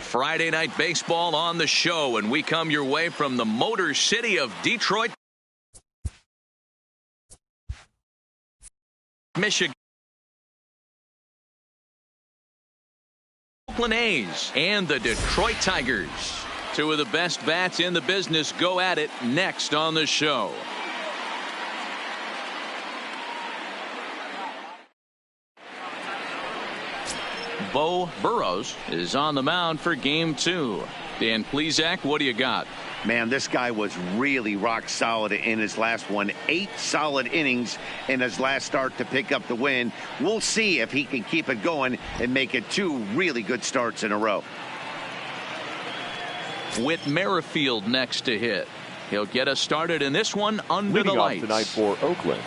Friday Night Baseball on the show, and we come your way from the Motor City of Detroit, Michigan. Oakland A's and the Detroit Tigers. Two of the best bats in the business go at it next on the show. Bo Burrows is on the mound for game 2. Dan Plesac, what do you got? Man, this guy was really rock solid in his last one. 8 solid innings in his last start to pick up the win. We'll see if he can keep it going and make it 2 really good starts in a row. Whit Merrifield next to hit. He'll get us started in this one under the lights. Leading off tonight for Oakland,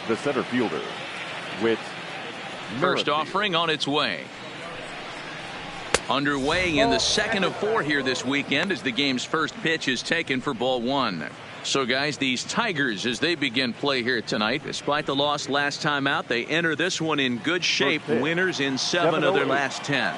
the center fielder, Whit Merrifield. First offering on its way. Underway in the second of 4 here this weekend as the game's first pitch is taken for ball 1. So, guys, these Tigers, as they begin play here tonight, despite the loss last time out, they enter this one in good shape. Winners in 7 of their last 10.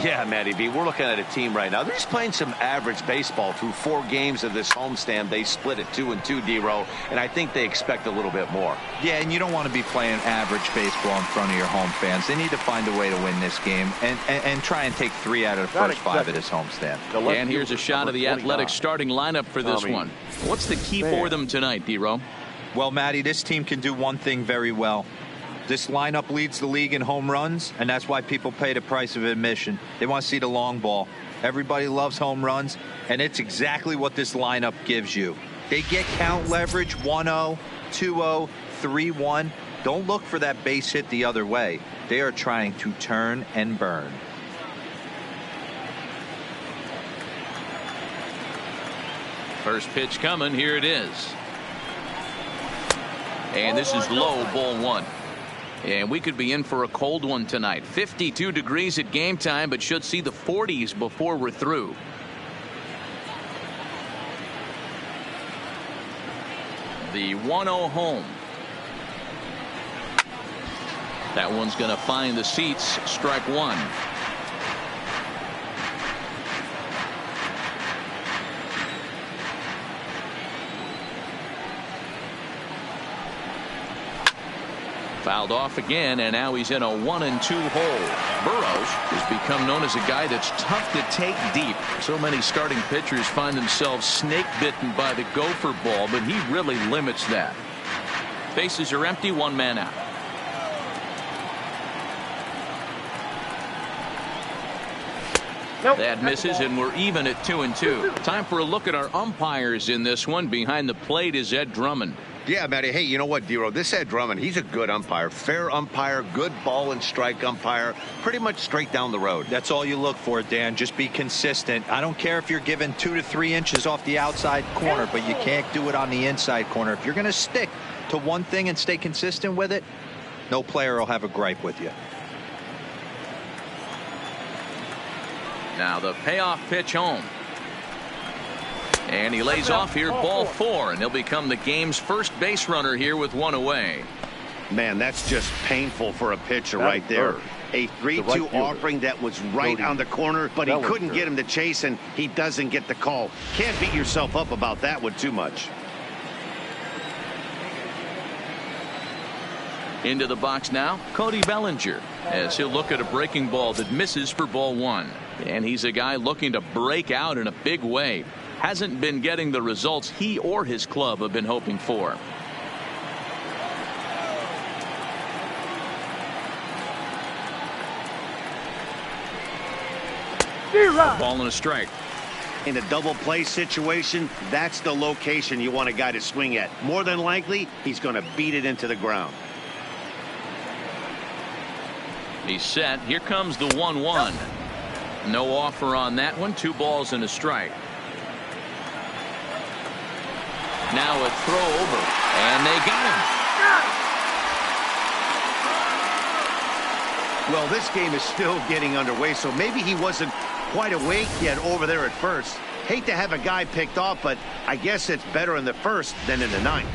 Yeah, Matty B, we're looking at a team right now. They're just playing some average baseball through 4 games of this homestand. They split it 2-2, D-Row, and I think they expect a little bit more. Yeah, and you don't want to be playing average baseball in front of your home fans. They need to find a way to win this game and try and take 3 out of the first 5 of this homestand. And here's a shot of the Athletics starting lineup for this one. What's the key for them tonight, D-Row? Well, Matty, this team can do one thing very well. This lineup leads the league in home runs, and that's why people pay the price of admission. They want to see the long ball. Everybody loves home runs, and it's exactly what this lineup gives you. They get count leverage 1-0, 2-0, 3-1. Don't look for that base hit the other way. They are trying to turn and burn. First pitch coming. Here it is. And this is low, ball 1. And we could be in for a cold one tonight. 52 degrees at game time, but should see the 40s before we're through. The 1-0 home. That one's going to find the seats. Strike 1. Fouled off again, and now he's in a 1-2 hole. Burrows has become known as a guy that's tough to take deep. So many starting pitchers find themselves snake bitten by the gopher ball, but he really limits that. Bases are empty, 1 man out. That misses, and we're even at 2-2. Time for a look at our umpires in this one. Behind the plate is Ed Drummond. Yeah, Matty. Hey, you know what, D-Row? This Ed Drummond, he's a good umpire. Fair umpire, good ball and strike umpire. Pretty much straight down the road. That's all you look for, Dan. Just be consistent. I don't care if you're given 2 to 3 inches off the outside corner, but you can't do it on the inside corner. If you're going to stick to one thing and stay consistent with it, no player will have a gripe with you. Now the payoff pitch home. And he lays off here, ball 4, and he'll become the game's first base runner here with 1 away. Man, that's just painful for a pitcher right there. A 3-2 offering that was right on the corner, but he couldn't get him to chase, and he doesn't get the call. Can't beat yourself up about that one too much. Into the box now, Cody Bellinger, as he'll look at a breaking ball that misses for ball 1. And he's a guy looking to break out in a big way. Hasn't been getting the results he or his club have been hoping for. Ball and a strike. In a double play situation, that's the location you want a guy to swing at. More than likely, he's going to beat it into the ground. He's set. Here comes the 1-1. No offer on that one. 2 balls and a strike. Now a throw over, and they got him. Well, this game is still getting underway, so maybe he wasn't quite awake yet over there at first. Hate to have a guy picked off, but I guess it's better in the first than in the ninth.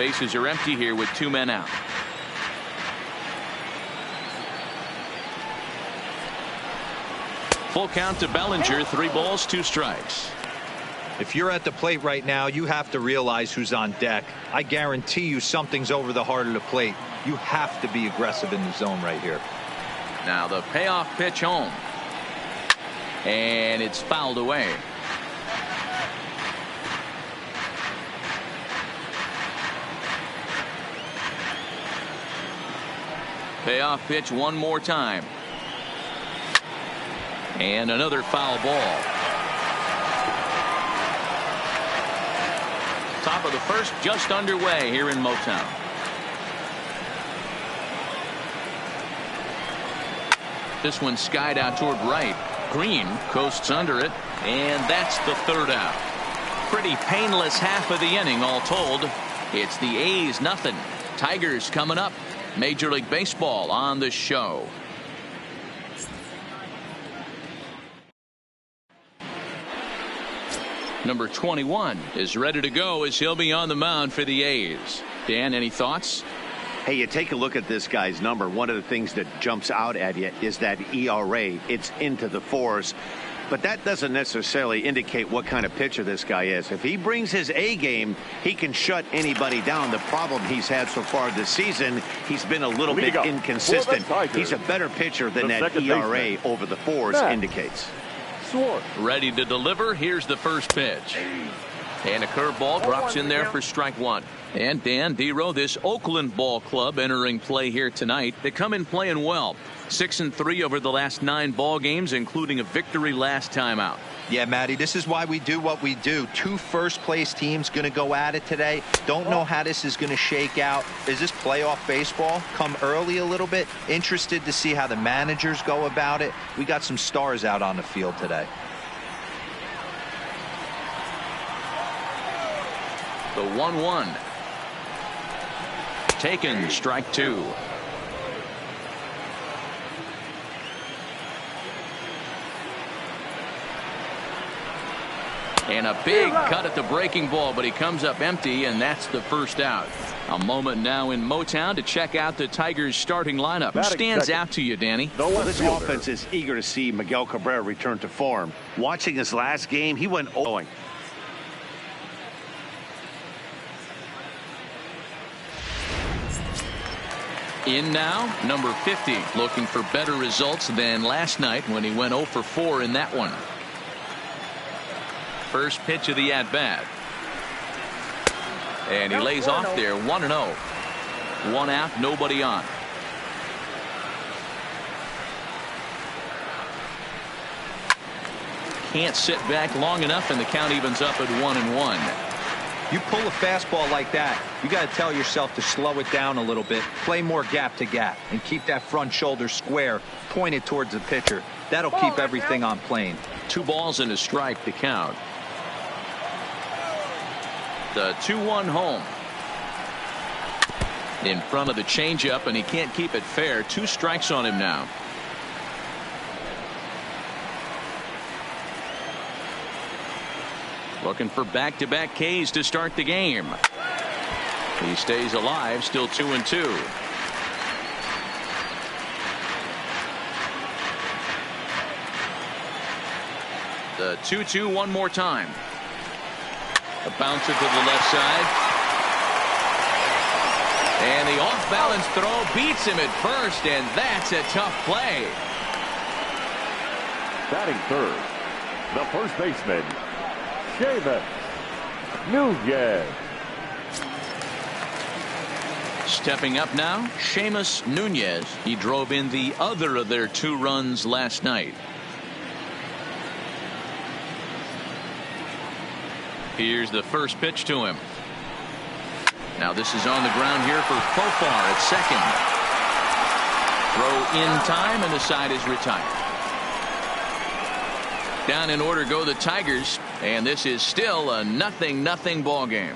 Bases are empty here with 2 men out. Full count to Bellinger. 3 balls, 2 strikes. If you're at the plate right now, you have to realize who's on deck. I guarantee you something's over the heart of the plate. You have to be aggressive in the zone right here. Now the payoff pitch home. And it's fouled away. Payoff pitch one more time. And another foul ball. Top of the first just underway here in Motown. This one skied out toward right. Green coasts under it, and that's the 3rd out. Pretty painless half of the inning all told. It's the A's nothing. Tigers coming up. Major League Baseball on the show. Number 21 is ready to go as he'll be on the mound for the A's. Dan, any thoughts? Hey, you take a look at this guy's number. One of the things that jumps out at you is that ERA. It's into the 4s. But that doesn't necessarily indicate what kind of pitcher this guy is. If he brings his A game, he can shut anybody down. The problem he's had so far this season, he's been a little bit inconsistent. He's a better pitcher than that ERA over the 4s indicates. Ready to deliver. Here's the first pitch. And a curveball drops in there for strike 1. And Dan Dero, this Oakland ball club entering play here tonight. They come in playing well. 6-3 over the last 9 ball games, including a victory last time out. Yeah, Matty, this is why we do what we do. 2 first-place teams going to go at it today. Don't know how this is going to shake out. Is this playoff baseball? Come early a little bit. Interested to see how the managers go about it. We got some stars out on the field today. The 1-1. Taken, strike 2. And a big cut at the breaking ball, but he comes up empty, and that's the first out. A moment now in Motown to check out the Tigers starting lineup. Who stands out to you, Danny? Well, this offense is eager to see Miguel Cabrera return to form. Watching his last game, he went 0. In now, number 50, looking for better results than last night when he went 0 for 4 in that one. First pitch of the at-bat. And he lays off there, 1-0. 1 out, nobody on. Can't sit back long enough, and the count evens up at 1-1. You pull a fastball like that, you got to tell yourself to slow it down a little bit, play more gap to gap, and keep that front shoulder square, pointed towards the pitcher. That'll keep everything on plane. 2 balls and a strike to count. The 2-1 home. In front of the changeup, and he can't keep it fair. 2 strikes on him now. Looking for back-to-back Ks to start the game. He stays alive, still 2-2. The 2-2 one more time. A bouncer to the left side. And the off-balance throw beats him at first, and that's a tough play. Batting third, the first baseman, Seamus Nunez. Stepping up now, Seamus Nunez. He drove in the other of their 2 runs last night. Here's the first pitch to him. Now this is on the ground here for Profar at second. Throw in time, and the side is retired. Down in order go the Tigers, and this is still a 0-0 ball game.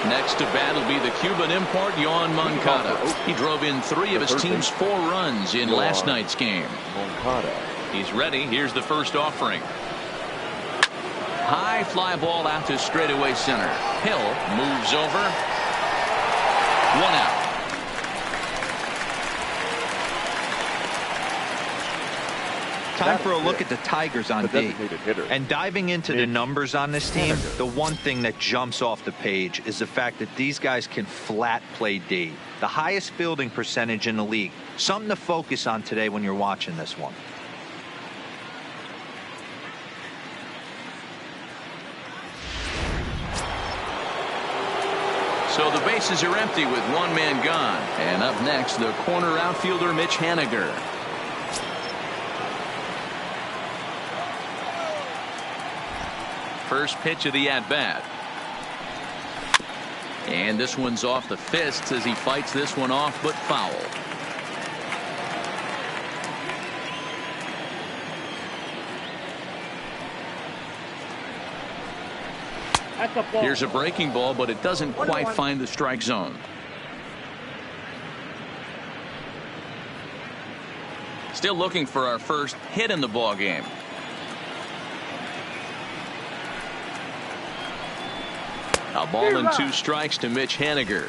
Next to bat will be the Cuban import, Yoan Moncada. He drove in 3 of his team's 4 runs in last night's game. He's ready. Here's the first offering. High fly ball out to straightaway center. Hill moves over. 1 out. Time for a look at the Tigers on D. And diving into the numbers on this team, the one thing that jumps off the page is the fact that these guys can flat play D. The highest fielding percentage in the league. Something to focus on today when you're watching this one. So the bases are empty with 1 man gone. And up next, the corner outfielder, Mitch Haniger. First pitch of the at-bat. And this one's off the fists as he fights this one off, but foul. Here's a breaking ball, but it doesn't quite find the strike zone. Still looking for our first hit in the ball game. A ball and 2 strikes to Mitch Haniger.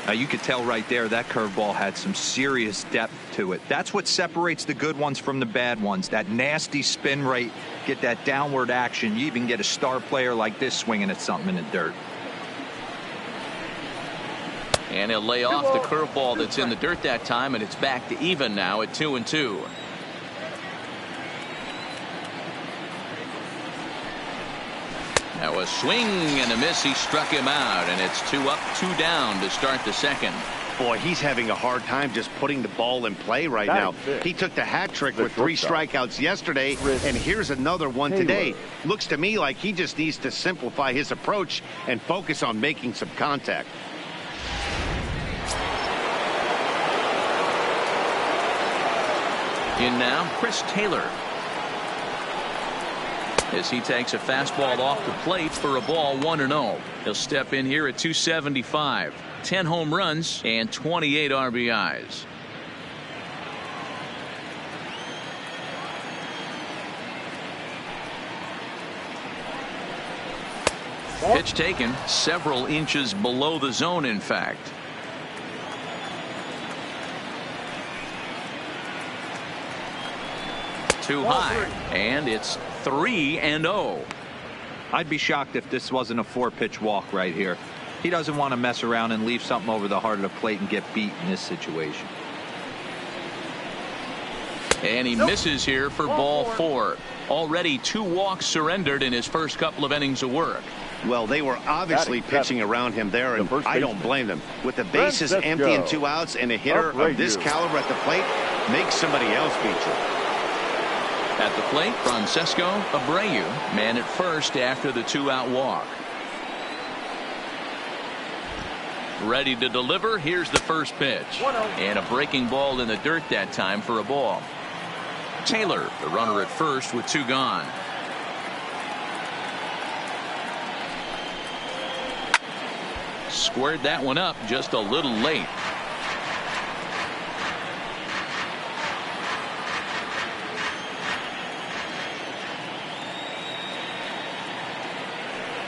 Now you could tell right there that curveball had some serious depth to it. That's what separates the good ones from the bad ones. That nasty spin rate, get that downward action. You even get a star player like this swinging at something in the dirt. And he'll lay off the curveball that's in the dirt that time, and it's back to even now at 2-2. That was swing and a miss. He struck him out, and it's 2 up, 2 down to start the second. Boy, he's having a hard time just putting the ball in play right now. He took the hat trick with 3 strikeouts yesterday, and here's another one today. Looks to me like he just needs to simplify his approach and focus on making some contact. In now, Chris Taylor. As he takes a fastball off the plate for a ball, 1-0. He'll step in here at 275. 10 home runs and 28 RBIs. Pitch taken several inches below the zone, in fact. Too high, and it's 3-0. I'd be shocked if this wasn't a 4-pitch walk right here. He doesn't want to mess around and leave something over the heart of the plate and get beat in this situation. And he misses here for ball 4. Already 2 walks surrendered in his first couple of innings of work. Well, they were obviously pitching around him there, and I don't blame them. With the bases empty and 2 outs and a hitter of this caliber at the plate, make somebody else beat you. At the plate, Francesco Abreu, man at first after the 2-out walk. Ready to deliver. Here's the first pitch. And a breaking ball in the dirt that time for a ball. Taylor, the runner at first with 2 gone. Squared that one up just a little late.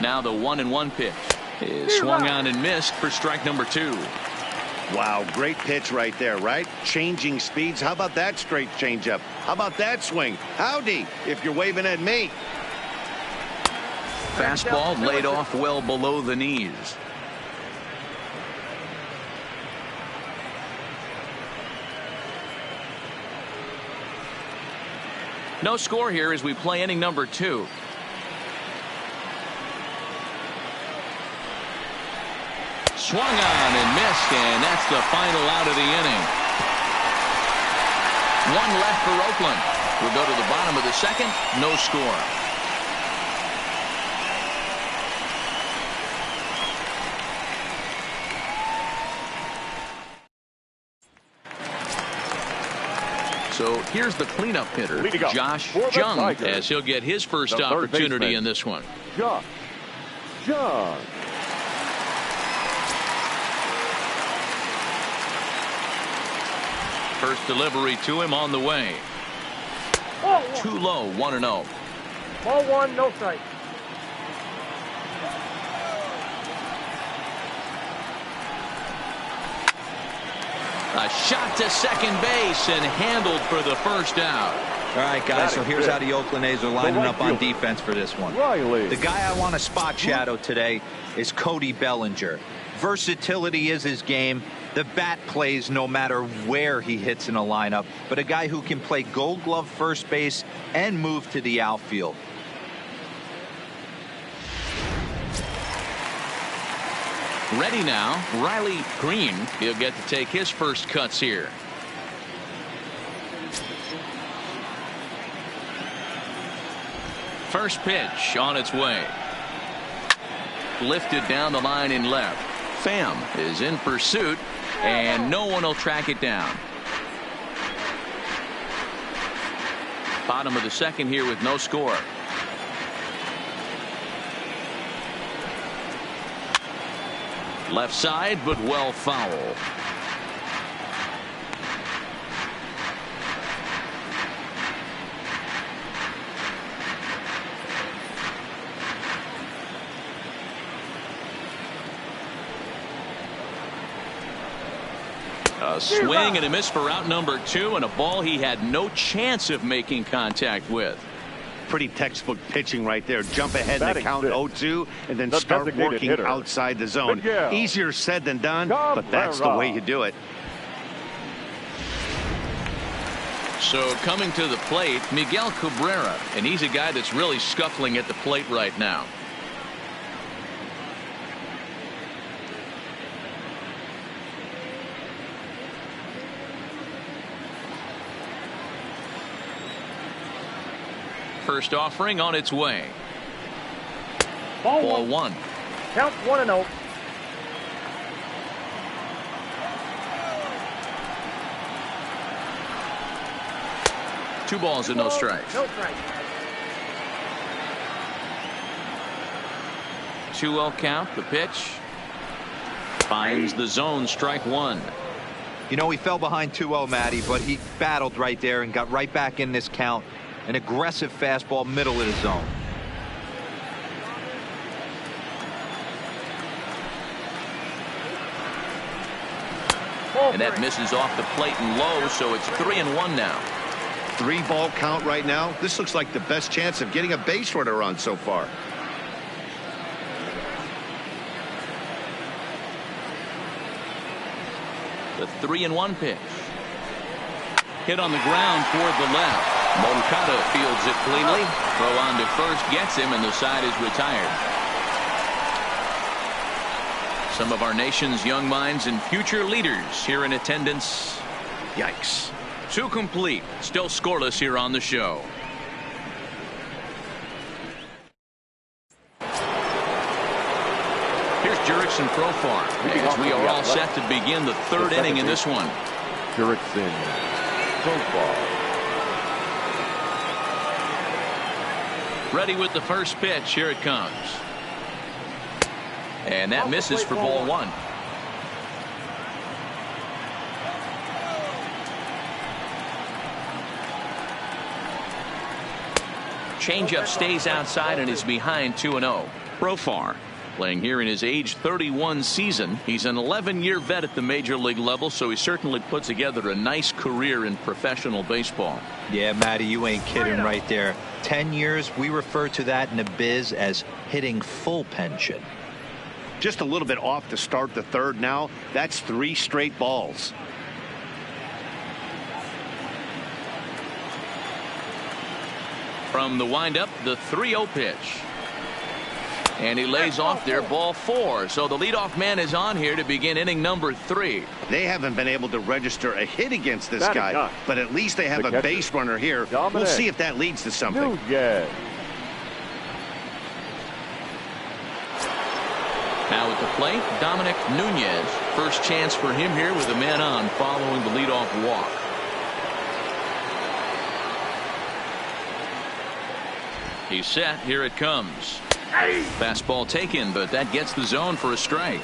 Now the 1-1 pitch is swung on and missed for strike number 2. Wow, great pitch right there, right? Changing speeds. How about that straight changeup? How about that swing? Howdy, if you're waving at me. Fastball laid off well below the knees. No score here as we play inning number 2. Swung on and missed, and that's the final out of the inning. 1 left for Oakland. We'll go to the bottom of the second. No score. So here's the cleanup hitter, Josh Jung, as he'll get his first opportunity in this one. Josh Jung. First delivery to him on the way. Too low, 1-0. Ball one, no strike. A shot to second base and handled for the first out. All right, guys, so here's how the Oakland A's are lining up on defense for this one. The guy I want to spot shadow today is Cody Bellinger. Versatility is his game. The bat plays no matter where he hits in a lineup, but a guy who can play Gold Glove first base and move to the outfield. Ready now, Riley Green. He'll get to take his first cuts here. First pitch on its way. Lifted down the line in left. Pham is in pursuit, and no one will track it down. Bottom of the second here with no score. Left side, but well foul. A swing and a miss for out number 2, and a ball he had no chance of making contact with. Pretty textbook pitching right there. Jump ahead in the count 0-2 and then start working outside the zone. Easier said than done, but that's the way you do it. So coming to the plate, Miguel Cabrera, and he's a guy that's really scuffling at the plate right now. First offering on its way. Ball one. Count 1-0. Two balls and no strikes. No strikes. 2-0 count. The pitch finds the zone. Strike one. You know, he fell behind 2-0, Matty, but he battled right there and got right back in this count. An aggressive fastball, middle of the zone. And that misses off the plate and low, so it's 3-1 now. 3-ball count right now. This looks like the best chance of getting a base runner on so far. The 3-1 pitch. Hit on the ground toward the left. Moncada fields it cleanly. Throw on to first gets him, and the side is retired. Some of our nation's young minds and future leaders here in attendance. Yikes. Two complete. Still scoreless here on the show. Here's Jurickson Profar as we are all set to begin the third inning in this one. Jurickson Profar. Ready with the first pitch. Here it comes. And that misses for ball one. Changeup stays outside and is behind 2-0. Profar playing here in his age 31 season. He's an 11-year vet at the major league level, so he certainly put together a nice career in professional baseball. Yeah, Matty, you ain't kidding right there. 10 years, we refer to that in the biz as hitting full pension. Just a little bit off to start the third now. That's 3 straight balls. From the windup, the 3-0 pitch. And he lays off there, ball 4. So the leadoff man is on here to begin inning number 3. They haven't been able to register a hit against this guy, but at least they have a base runner here. We'll see if that leads to something. Now at the plate, Dominic Nunez. First chance for him here with a man on following the leadoff walk. He's set. Here it comes. Fastball taken, but that gets the zone for a strike.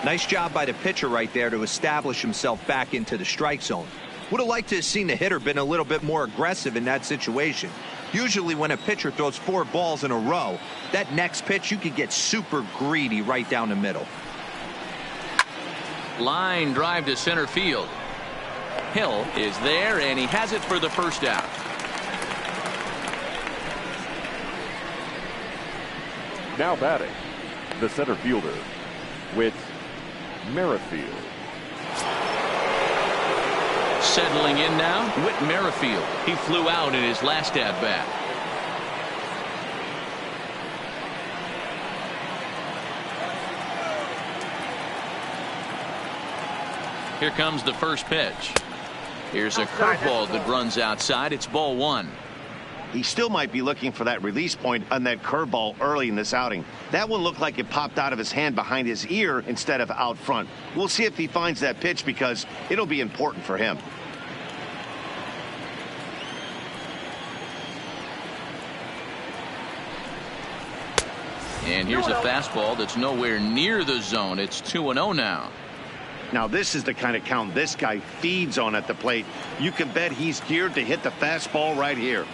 Nice job by the pitcher right there to establish himself back into the strike zone. Would have liked to have seen the hitter been a little bit more aggressive in that situation. Usually when a pitcher throws 4 balls in a row, that next pitch you could get super greedy right down the middle. Line drive to center field. Hill is there, and he has it for the first out. Now batting, the center fielder, Whit Merrifield. Settling in now, Whit Merrifield. He flew out in his last at-bat. Here comes the first pitch. Here's a curveball that runs outside. It's ball 1. He still might be looking for that release point on that curveball early in this outing. That one looked like it popped out of his hand behind his ear instead of out front. We'll see if he finds that pitch because it'll be important for him. And here's a fastball that's nowhere near the zone. It's 2-0 now. Now this is the kind of count this guy feeds on at the plate. You can bet he's geared to hit the fastball right here.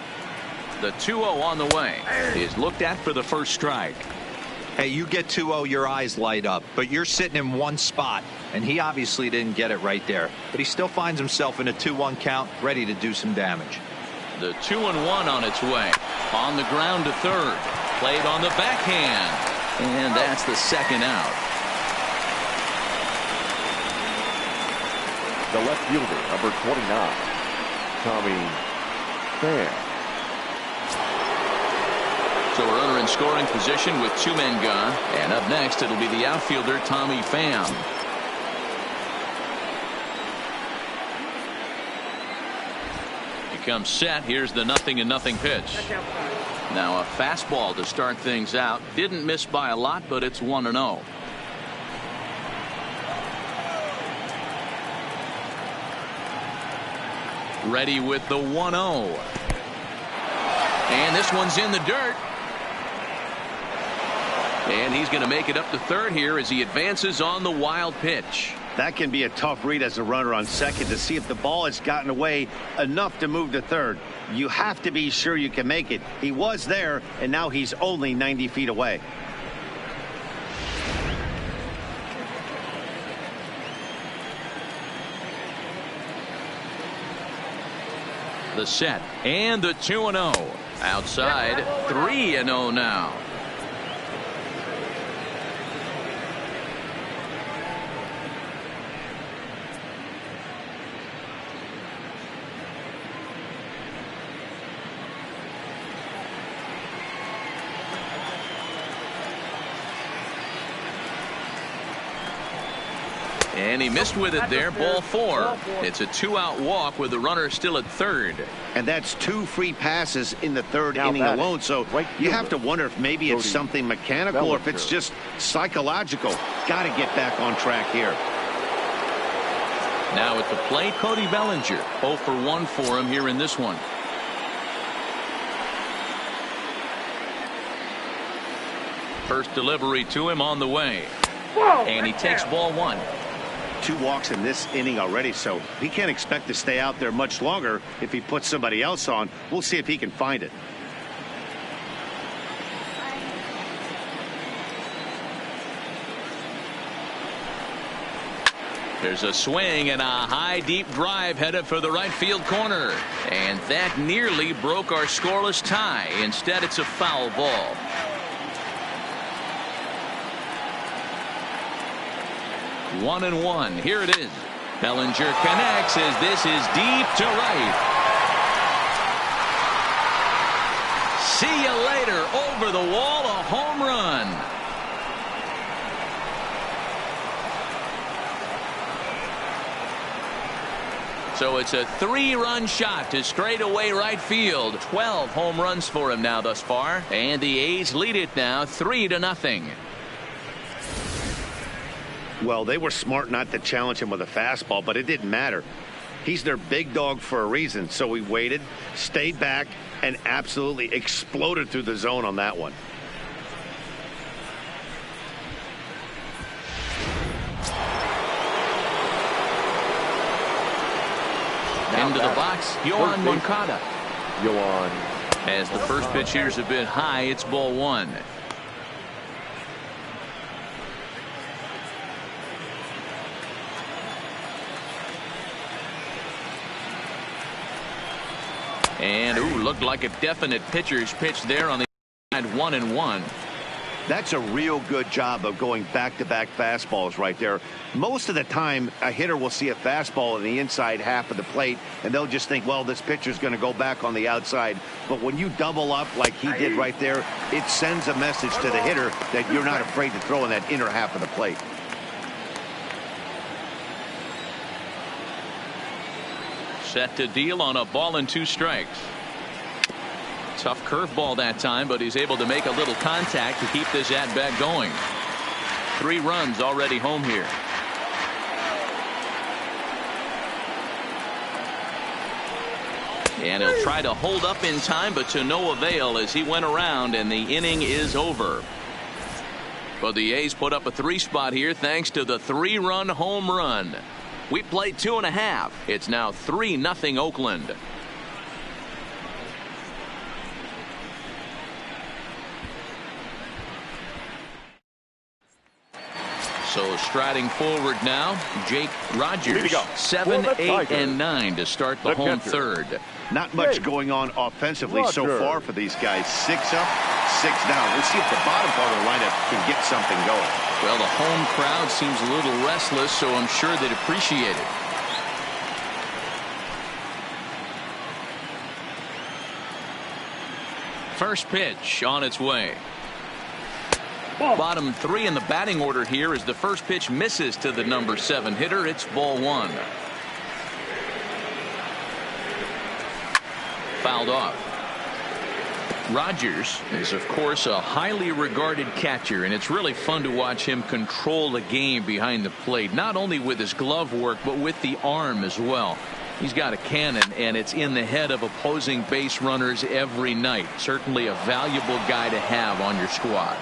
The 2-0 on the way is looked at for the first strike. Hey, you get 2-0, your eyes light up, but you're sitting in one spot, and he obviously didn't get it right there. But he still finds himself in a 2-1 count, ready to do some damage. The 2-1 on its way. On the ground to third. Played on the backhand. And that's the second out. The left fielder, number 29, Tommy Pham. So a runner in scoring position with 2 men gone. And up next, it'll be the outfielder, Tommy Pham. He comes set. Here's the 0-0 pitch. Now a fastball to start things out. Didn't miss by a lot, but it's 1-0. Ready with the 1-0. And this one's in the dirt. And he's going to make it up to third here as he advances on the wild pitch. That can be a tough read as a runner on second to see if the ball has gotten away enough to move to third. You have to be sure you can make it. He was there, and now he's only 90 feet away. The set and the 2-0. Outside, 3-0 now. And he missed with it there. Ball 4. It's a 2-out walk with the runner still at third. And that's 2 free passes in the third inning alone. So you have to wonder if maybe it's something mechanical or if it's just psychological. Got to get back on track here. Now at the plate, Cody Bellinger. 0 for 1 for him here in this one. First delivery to him on the way. And he takes ball 1. 2 walks in this inning already, so he can't expect to stay out there much longer if he puts somebody else on. We'll see if he can find it. There's a swing and a high deep drive headed for the right field corner. And that nearly broke our scoreless tie. Instead, it's a foul ball. One and one. Here it is. Bellinger connects as this is deep to right. See you later. Over the wall, a home run. So it's a 3-run shot to straightaway right field. 12 home runs for him now thus far. And the A's lead it now 3-0. Well, they were smart not to challenge him with a fastball, but it didn't matter. He's their big dog for a reason. So he waited, stayed back, and absolutely exploded through the zone on that one. Into the box, Yohan Moncada. Yohan. As the first pitch here's a bit high, it's ball one. And looked like a definite pitcher's pitch there on the side. 1-1. That's a real good job of going back-to-back fastballs right there. Most of the time, a hitter will see a fastball in the inside half of the plate, and they'll just think, well, this pitcher's going to go back on the outside. But when you double up like he did right there, it sends a message to the hitter that you're not afraid to throw in that inner half of the plate. Set to deal on a ball and 2 strikes. Tough curveball that time, but he's able to make a little contact to keep this at-bat going. 3 runs already home here. And he'll try to hold up in time, but to no avail as he went around and the inning is over. But the A's put up a 3 spot here thanks to the 3-run home run. We played 2.5. It's now 3-0 Oakland. So striding forward now, Jake Rogers. 7, 8, and 9 to start the home third. Not much going on offensively so far for these guys. 6 up, 6 down. We'll see if the bottom part of the lineup can get something going. Well, the home crowd seems a little restless, so I'm sure they'd appreciate it. First pitch on its way. Bottom 3 in the batting order here as the first pitch misses to the number 7 hitter. It's ball 1. Fouled off. Rogers is, of course, a highly regarded catcher, and it's really fun to watch him control the game behind the plate, not only with his glove work, but with the arm as well. He's got a cannon, and it's in the head of opposing base runners every night. Certainly a valuable guy to have on your squad.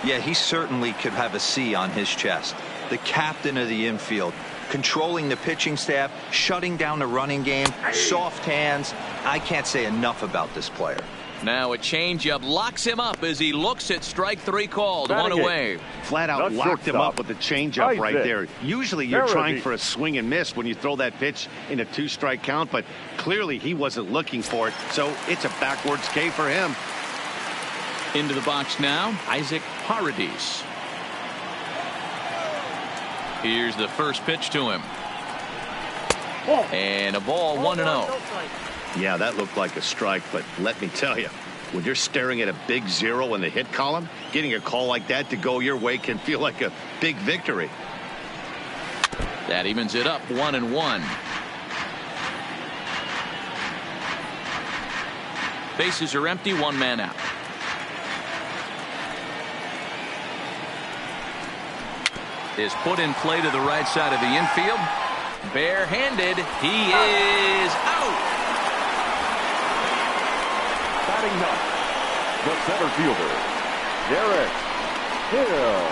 Yeah, he certainly could have a C on his chest. The captain of the infield, controlling the pitching staff, shutting down the running game, soft hands. I can't say enough about this player. Now a changeup locks him up as he looks at strike 3 called. 1 away. Flat out locked him up with the changeup right there. Usually you're trying for a swing and miss when you throw that pitch in a 2-strike count, but clearly he wasn't looking for it, so it's a backwards K for him. Into the box now, Isaac Paradis. Here's the first pitch to him. And a ball, 1-0. Yeah, that looked like a strike, but let me tell you, when you're staring at a big 0 in the hit column, getting a call like that to go your way can feel like a big victory. That evens it up, 1-1. Bases are empty, 1 man out. Is put in play to the right side of the infield. Barehanded. He is out. Batting up, the center fielder, Derek Hill.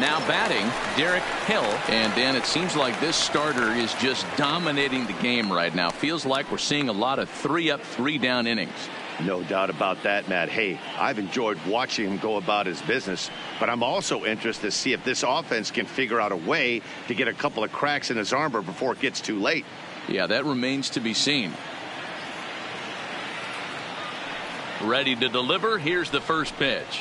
Now batting, Derek Hill. And Dan, it seems like this starter is just dominating the game right now. Feels like we're seeing a lot of 3-up, 3-down innings. No doubt about that, Matt. Hey, I've enjoyed watching him go about his business, but I'm also interested to see if this offense can figure out a way to get a couple of cracks in his armor before it gets too late. Yeah, that remains to be seen. Ready to deliver. Here's the first pitch.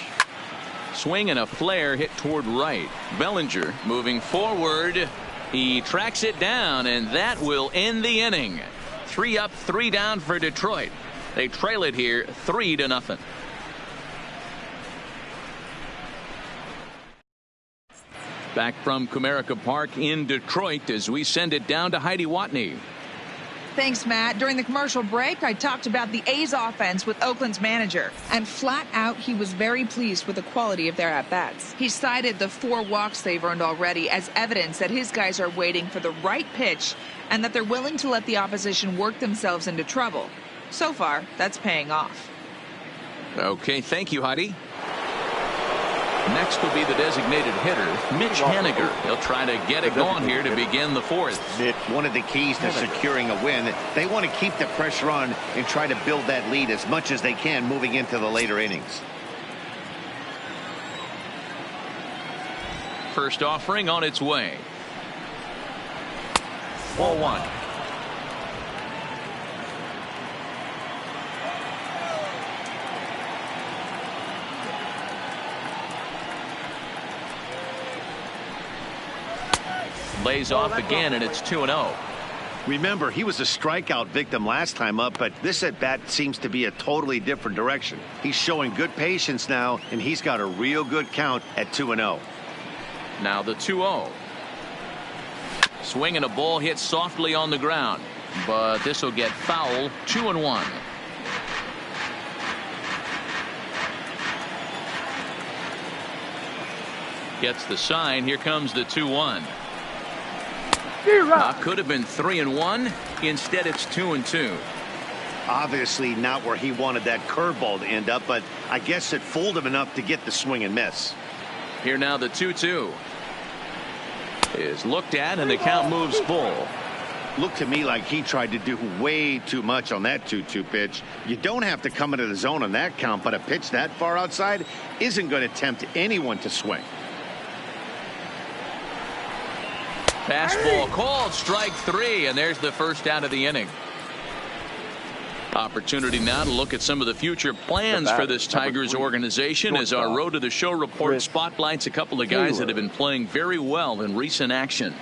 Swing and a flare hit toward right. Bellinger moving forward. He tracks it down, and that will end the inning. 3 up, 3 down for Detroit. They trail it here 3-0. Back from Comerica Park in Detroit as we send it down to Heidi Watney. Thanks, Matt. During the commercial break, I talked about the A's offense with Oakland's manager. And flat out, he was very pleased with the quality of their at-bats. He cited the 4 walks they've earned already as evidence that his guys are waiting for the right pitch and that they're willing to let the opposition work themselves into trouble. So far, that's paying off. Okay, thank you, Heidi. Next will be the designated hitter, Mitch Haniger. He'll try to get it going here to begin the fourth. One of the keys to securing a win, they want to keep the pressure on and try to build that lead as much as they can moving into the later innings. First offering on its way. Ball one. Lays off again, and it's 2-0. Remember, he was a strikeout victim last time up, but this at-bat seems to be a totally different direction. He's showing good patience now, and he's got a real good count at 2-0. Now the 2-0. Swinging a ball hit softly on the ground, but this will get foul. 2-1. Gets the sign. Here comes the 2-1. Could have been 3-1. Instead, it's 2-2. Obviously not where he wanted that curveball to end up, but I guess it fooled him enough to get the swing and miss. Here now the 2-2 is looked at, and the count moves full. Looked to me like he tried to do way too much on that 2-2 pitch. You don't have to come into the zone on that count, but a pitch that far outside isn't going to tempt anyone to swing. Fastball called, strike three, and there's the first out of the inning. Opportunity now to look at some of the future plans for this Tigers organization as our Road to the Show report spotlights a couple of guys that have been playing very well in recent action.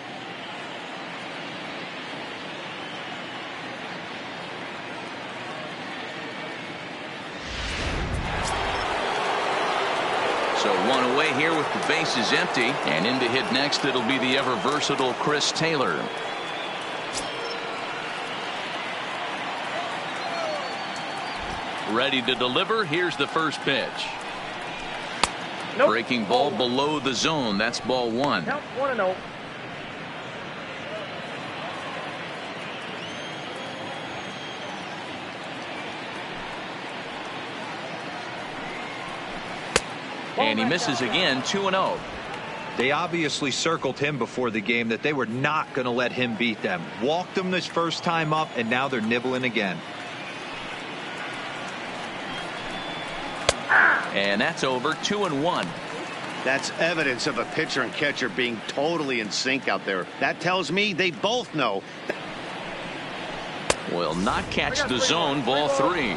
So one away here with the bases empty, and in to hit next it'll be the ever versatile Chris Taylor. Ready to deliver. Here's the first pitch. Breaking ball below the zone. That's ball one. Count 1-0. And he misses again. 2-0. They obviously circled him before the game that they were not going to let him beat them. Walked him this first time up, and now they're nibbling again. And that's over. 2-1. That's evidence of a pitcher and catcher being totally in sync out there. That tells me they both know. Will not catch the zone. Ball three.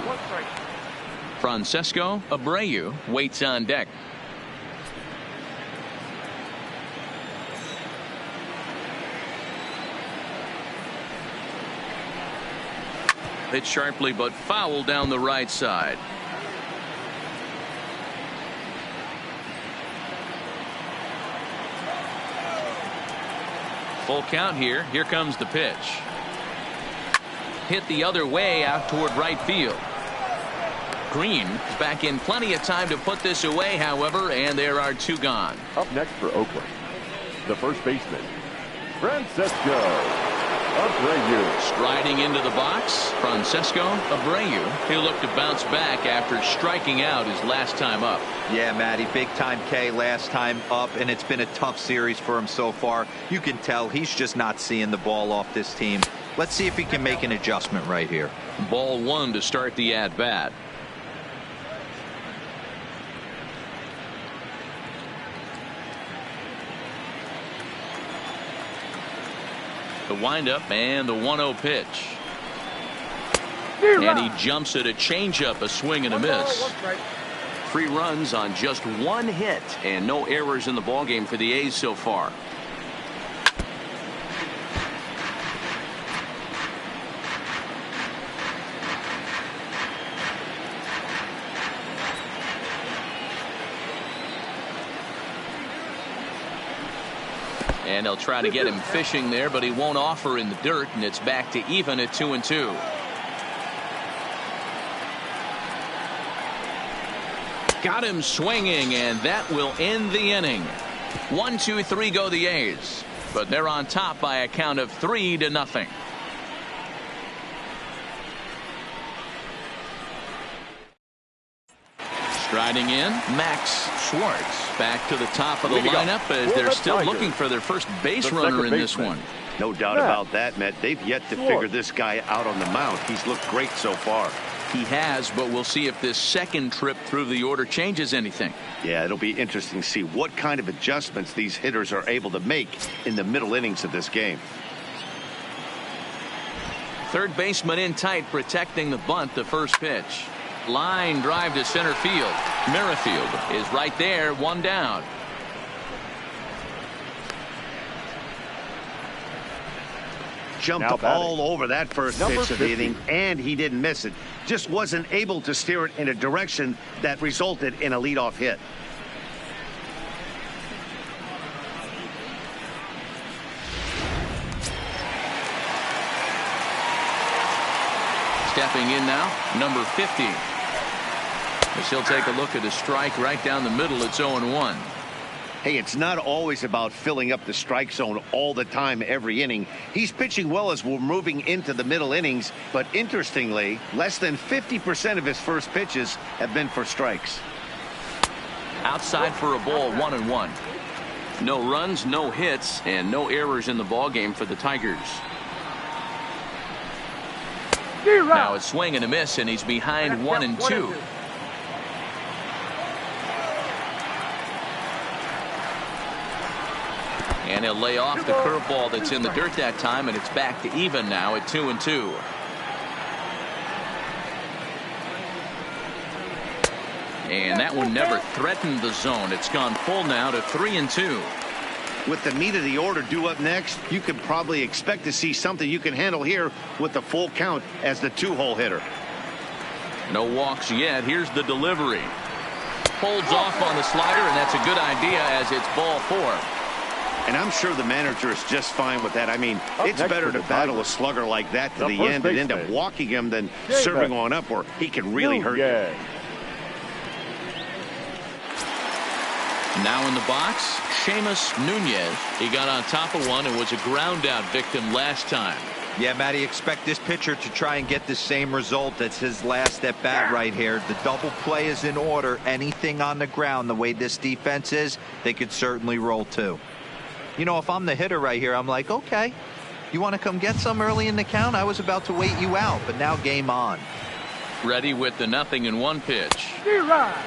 Francesco Abreu waits on deck. Hit sharply but foul down the right side. Full count here. Here comes the pitch. Hit the other way out toward right field. Green is back in plenty of time to put this away, however, and there are two gone. Up next for Oakland, the first baseman, Francesco Abreu. Striding into the box, Francesco Abreu. He'll look to bounce back after striking out his last time up. Yeah, Matty, big time K last time up, and it's been a tough series for him so far. You can tell he's just not seeing the ball off this team. Let's see if he can make an adjustment right here. Ball one to start the at-bat. The windup and the 1-0 pitch. And he jumps at a changeup, a swing and a miss. 3 runs on just 1 hit and no errors in the ballgame for the A's so far. And they'll try to get him fishing there, but he won't offer in the dirt, and it's back to even at 2-2. Got him swinging, and that will end the inning. 1-2-3 go the A's, but they're on top by a count of 3-0. Riding in, Max Schwartz. Back to the top of the lineup as they're still looking for their first base runner in this one. No doubt about that, Matt. They've yet to figure this guy out on the mound. He's looked great so far. He has, but we'll see if this second trip through the order changes anything. Yeah, it'll be interesting to see what kind of adjustments these hitters are able to make in the middle innings of this game. Third baseman in tight, protecting the bunt. The first pitch. Line drive to center field. Merrifield is right there, one down. Jumped all over that first pitch of the inning, and he didn't miss it. Just wasn't able to steer it in a direction that resulted in a leadoff hit. Stepping in now, number 50. As he'll take a look at a strike right down the middle. It's 0-1. Hey, it's not always about filling up the strike zone all the time every inning. He's pitching well as we're moving into the middle innings, but interestingly, less than 50% of his first pitches have been for strikes. Outside for a ball, 1-1. No runs, no hits, and no errors in the ballgame for the Tigers. Now a swing and a miss, and he's behind 1-2. And he'll lay off the curveball that's in the dirt that time, and it's back to even now at 2-2. And that one never threatened the zone. It's gone full now to 3-2. With the meat of the order due up next, you can probably expect to see something you can handle here with the full count as the two-hole hitter. No walks yet. Here's the delivery. Holds off on the slider, and that's a good idea as it's ball 4. And I'm sure the manager is just fine with that. I mean, it's better to battle a slugger like that to the end and end up walking him than serving on up where he can really hurt you. Now in the box, Seamus Nunez. He got on top of one and was a ground out victim last time. Yeah, Matty, expect this pitcher to try and get the same result. That's his last at bat right here. The double play is in order. Anything on the ground, the way this defense is, they could certainly roll too. You know, if I'm the hitter right here, I'm like, okay, you want to come get some early in the count? I was about to wait you out, but now game on. Ready with the 0-1 pitch.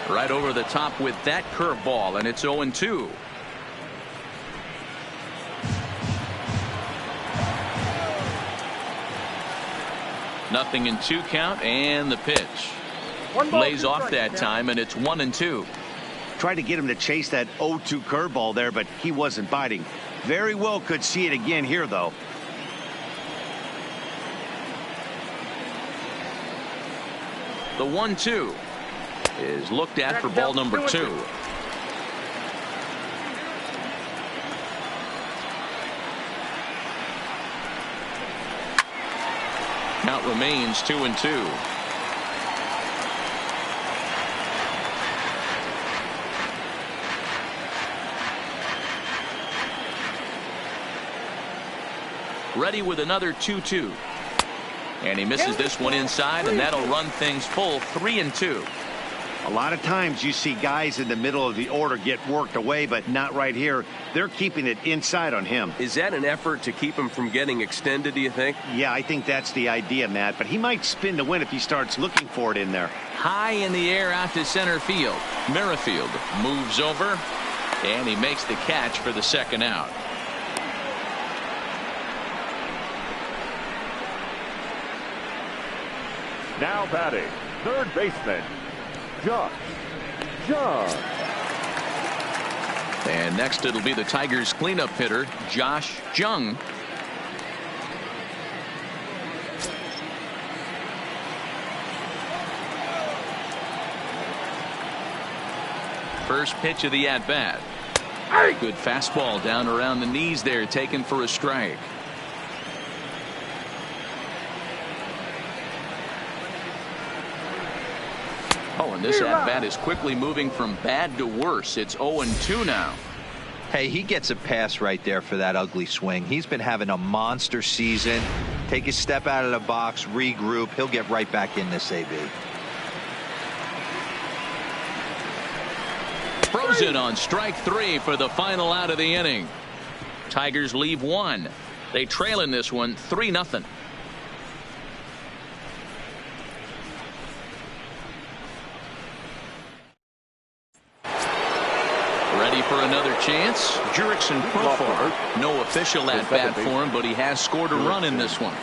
Right over the top with that curveball, and it's 0-2. Nothing in 2 count, and the pitch. Lays off that time, and it's 1-2. Tried to get him to chase that 0-2 curveball there, but he wasn't biting. Very well could see it again here, though. The 1-2 is looked at for ball number 2. Count remains 2-2. Ready with another 2-2. And he misses this one inside, and that'll run things full 3-2. A lot of times you see guys in the middle of the order get worked away, but not right here. They're keeping it inside on him. Is that an effort to keep him from getting extended, do you think? Yeah, I think that's the idea, Matt. But he might spin to win if he starts looking for it in there. High in the air out to center field. Merrifield moves over, and he makes the catch for the second out. Now batting, third baseman, Josh Jung. And next it'll be the Tigers cleanup hitter, Josh Jung. First pitch of the at-bat. Good fastball down around the knees there, taken for a strike. Oh, and this at-bat is quickly moving from bad to worse. It's 0-2 now. Hey, he gets a pass right there for that ugly swing. He's been having a monster season. Take a step out of the box, regroup. He'll get right back in this AB. Throws it on strike 3 for the final out of the inning. Tigers leave 1. They trail in this one 3-0. Ready for another chance. Jurickson Profar. No official at bat for him, but he has scored a run in this one.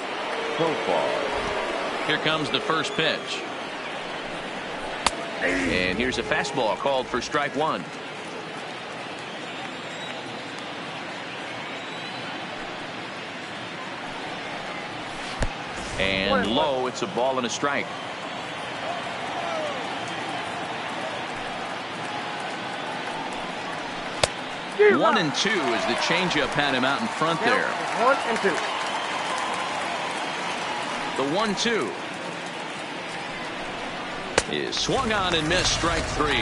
Here comes the first pitch. And here's a fastball called for strike 1. And low, it's a ball and a strike. One and 2 as the changeup had him out in front there. 1 and 2. The 1-2 is swung on and missed, strike 3.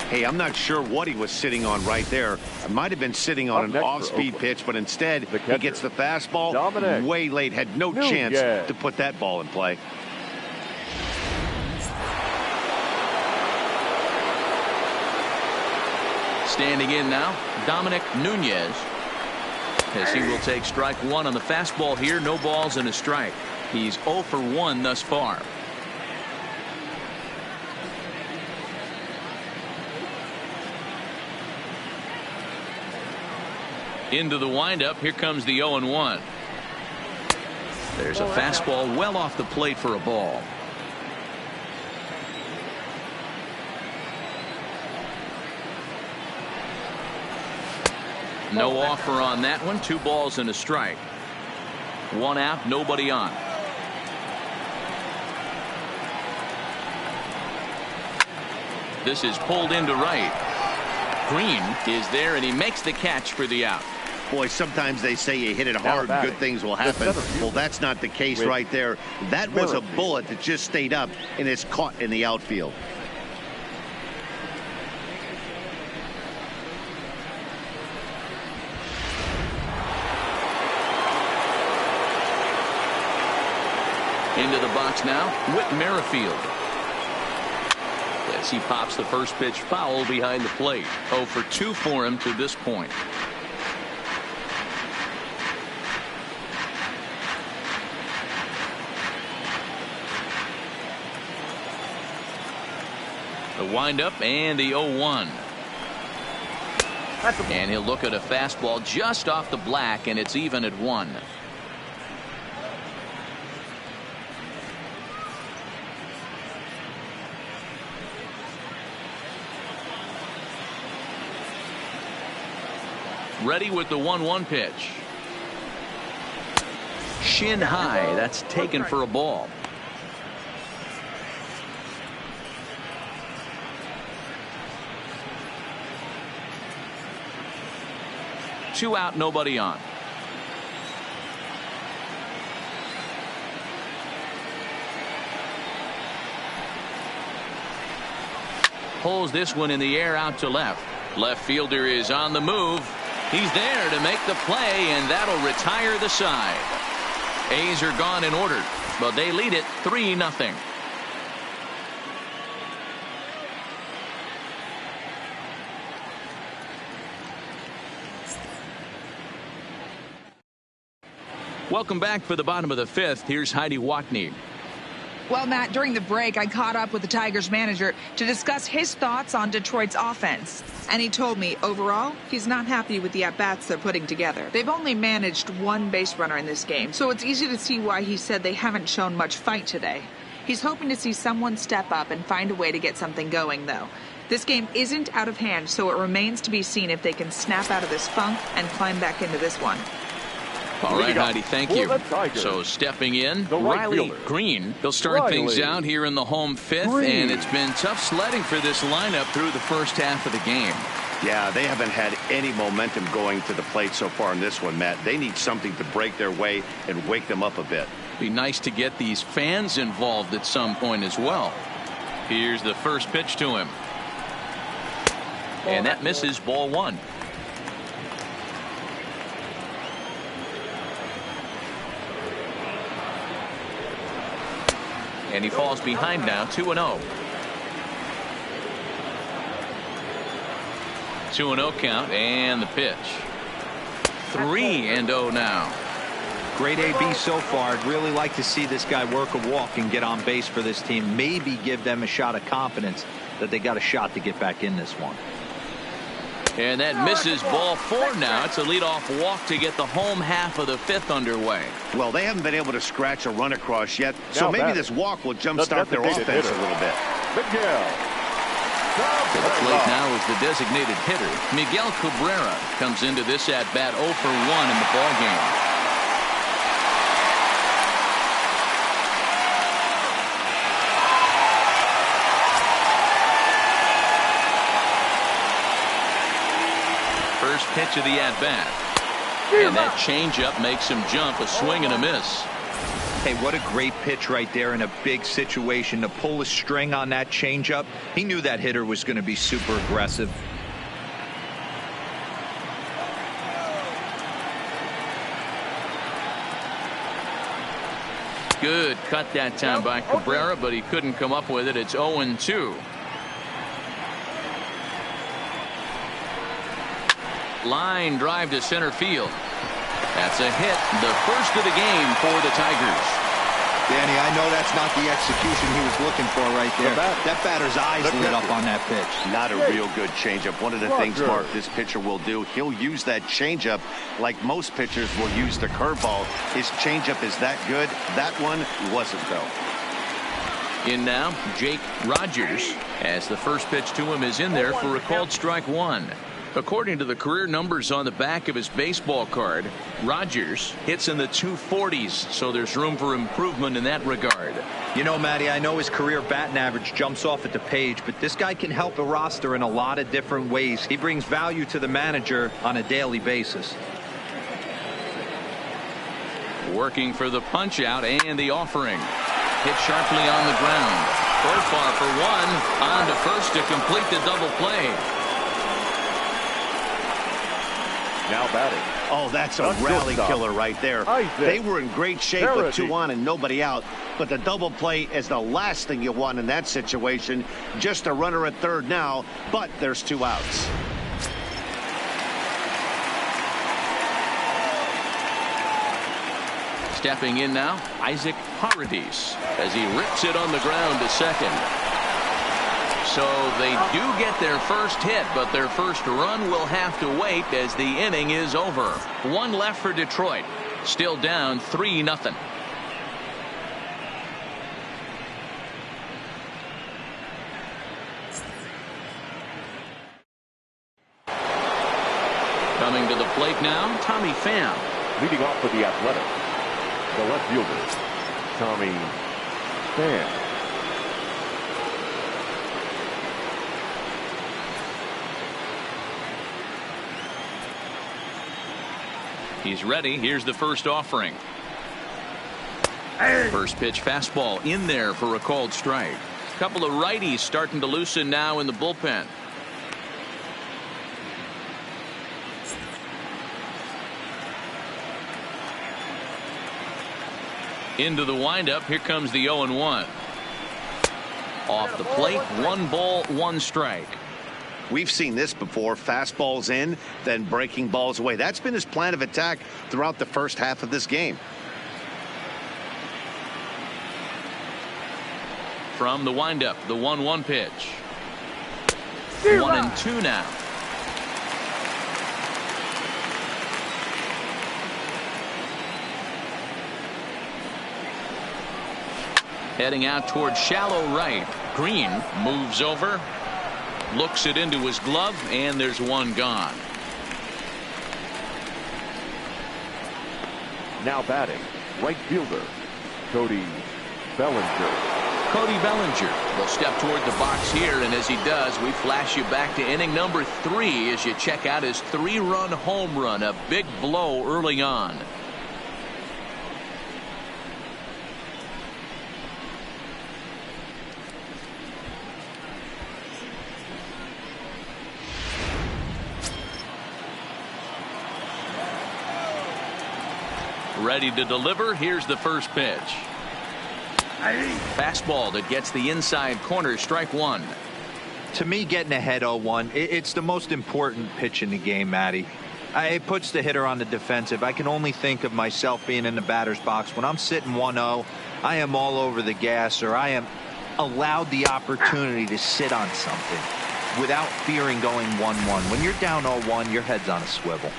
Hey, I'm not sure what he was sitting on right there. It might have been sitting on an off-speed pitch, but instead he gets the fastball way late. Had no chance to put that ball in play. Standing in now, Dominic Nunez, as he will take strike 1 on the fastball here. No balls and a strike. He's 0 for 1 thus far. Into the windup. Here comes the 0-1. There's a fastball well off the plate for a ball. No offer on that one. 2 balls and a strike. 1 out, nobody on. This is pulled into right. Green is there, and he makes the catch for the out. Boy, sometimes they say you hit it hard, good things will happen. Well, that's not the case right there. That was a bullet that just stayed up and is caught in the outfield. Into the box now, Whit Merrifield. As he pops the first pitch foul behind the plate. 0 for 2 for him to this point. The windup and the 0-1. And he'll look at a fastball just off the black, and it's even at 1. Ready with the 1-1 pitch. Shin high. That's taken for a ball. Two out, nobody on. Pulls this one in the air out to left. Left fielder is on the move. He's there to make the play, and that'll retire the side. A's are gone in order, but they lead it 3-0. Welcome back for the bottom of the 5th. Here's Heidi Watney. Well, Matt, during the break, I caught up with the Tigers manager to discuss his thoughts on Detroit's offense. And he told me, overall, he's not happy with the at-bats they're putting together. They've only managed 1 base runner in this game, so it's easy to see why he said they haven't shown much fight today. He's hoping to see someone step up and find a way to get something going, though. This game isn't out of hand, so it remains to be seen if they can snap out of this funk and climb back into this one. All right, Heidi, thank you. So stepping in, Riley Green. He'll start things out here in the home 5th, and it's been tough sledding for this lineup through the first half of the game. Yeah, they haven't had any momentum going to the plate so far in this one, Matt. They need something to break their way and wake them up a bit. Be nice to get these fans involved at some point as well. Here's the first pitch to him. And that misses, ball 1. And he falls behind now, 2-0. 2-0 count, and the pitch. 3-0 now. Great AB so far. I'd really like to see this guy work a walk and get on base for this team. Maybe give them a shot of confidence that they got a shot to get back in this one. And that misses. Ball 4 now. It's a leadoff walk to get the home half of the 5th underway. Well, they haven't been able to scratch a run across yet, so Now maybe this walk will jumpstart their offense hitter. a little bit. Miguel. To the plate now is the designated hitter. Miguel Cabrera comes into this at-bat 0 for 1 in the ballgame. First pitch of the at-bat. And that changeup makes him jump. A swing and a miss. Hey, what a great pitch right there in a big situation to pull a string on that changeup. He knew that hitter was going to be super aggressive. Good cut that time by Cabrera, but he couldn't come up with it. It's 0-2. Line drive to center field. That's a hit, the first of the game for the Tigers. Danny, I know that's not the execution he was looking for right there. That batter's eyes lit up on that pitch. Not a real good changeup. One of the things, Mark, this pitcher will do, he'll use that changeup like most pitchers will use the curveball. His changeup is that good. That one wasn't, though. In now, Jake Rogers, as the first pitch to him is in there for a called strike 1. According to the career numbers on the back of his baseball card, Rogers hits in the 240s, so there's room for improvement in that regard. You know, Matty, I know his career batting average jumps off at the page, but this guy can help a roster in a lot of different ways. He brings value to the manager on a daily basis. Working for the punch out and the offering. Hit sharply on the ground. Profar for 1. On to first to complete the double play. Now batting. Oh, that's a rally killer right there. They were in great shape with 2 on and nobody out, but the double play is the last thing you want in that situation. Just a runner at third now, but there's 2 outs. Stepping in now, Isaac Paradis, as he rips it on the ground to second. So they do get their first hit, but their first run will have to wait as the inning is over. 1 left for Detroit. Still down 3-0. Coming to the plate now, Tommy Pham. Leading off for the Athletics, the left fielder, Tommy Pham. He's ready. Here's the first offering. First pitch fastball in there for a called strike. A couple of righties starting to loosen now in the bullpen. Into the windup. Here comes the 0-1. Off the plate. 1 ball, 1 strike. We've seen this before. Fastballs in, then breaking balls away. That's been his plan of attack throughout the first half of this game. From the windup, the 1-1 pitch. 1-2 now. Heading out towards shallow right. Green moves over. Looks it into his glove, and there's 1 gone. Now batting, right fielder, Cody Bellinger. Cody Bellinger will step toward the box here, and as he does, we flash you back to inning number 3 as you check out his 3-run home run. A big blow early on. Ready to deliver. Here's the first pitch. Fastball that gets the inside corner. Strike 1. To me, getting ahead 0-1, it's the most important pitch in the game, Matty. It puts the hitter on the defensive. I can only think of myself being in the batter's box. When I'm sitting 1-0, I am all over the gas, or I am allowed the opportunity to sit on something without fearing going 1-1. When you're down 0-1, your head's on a swivel.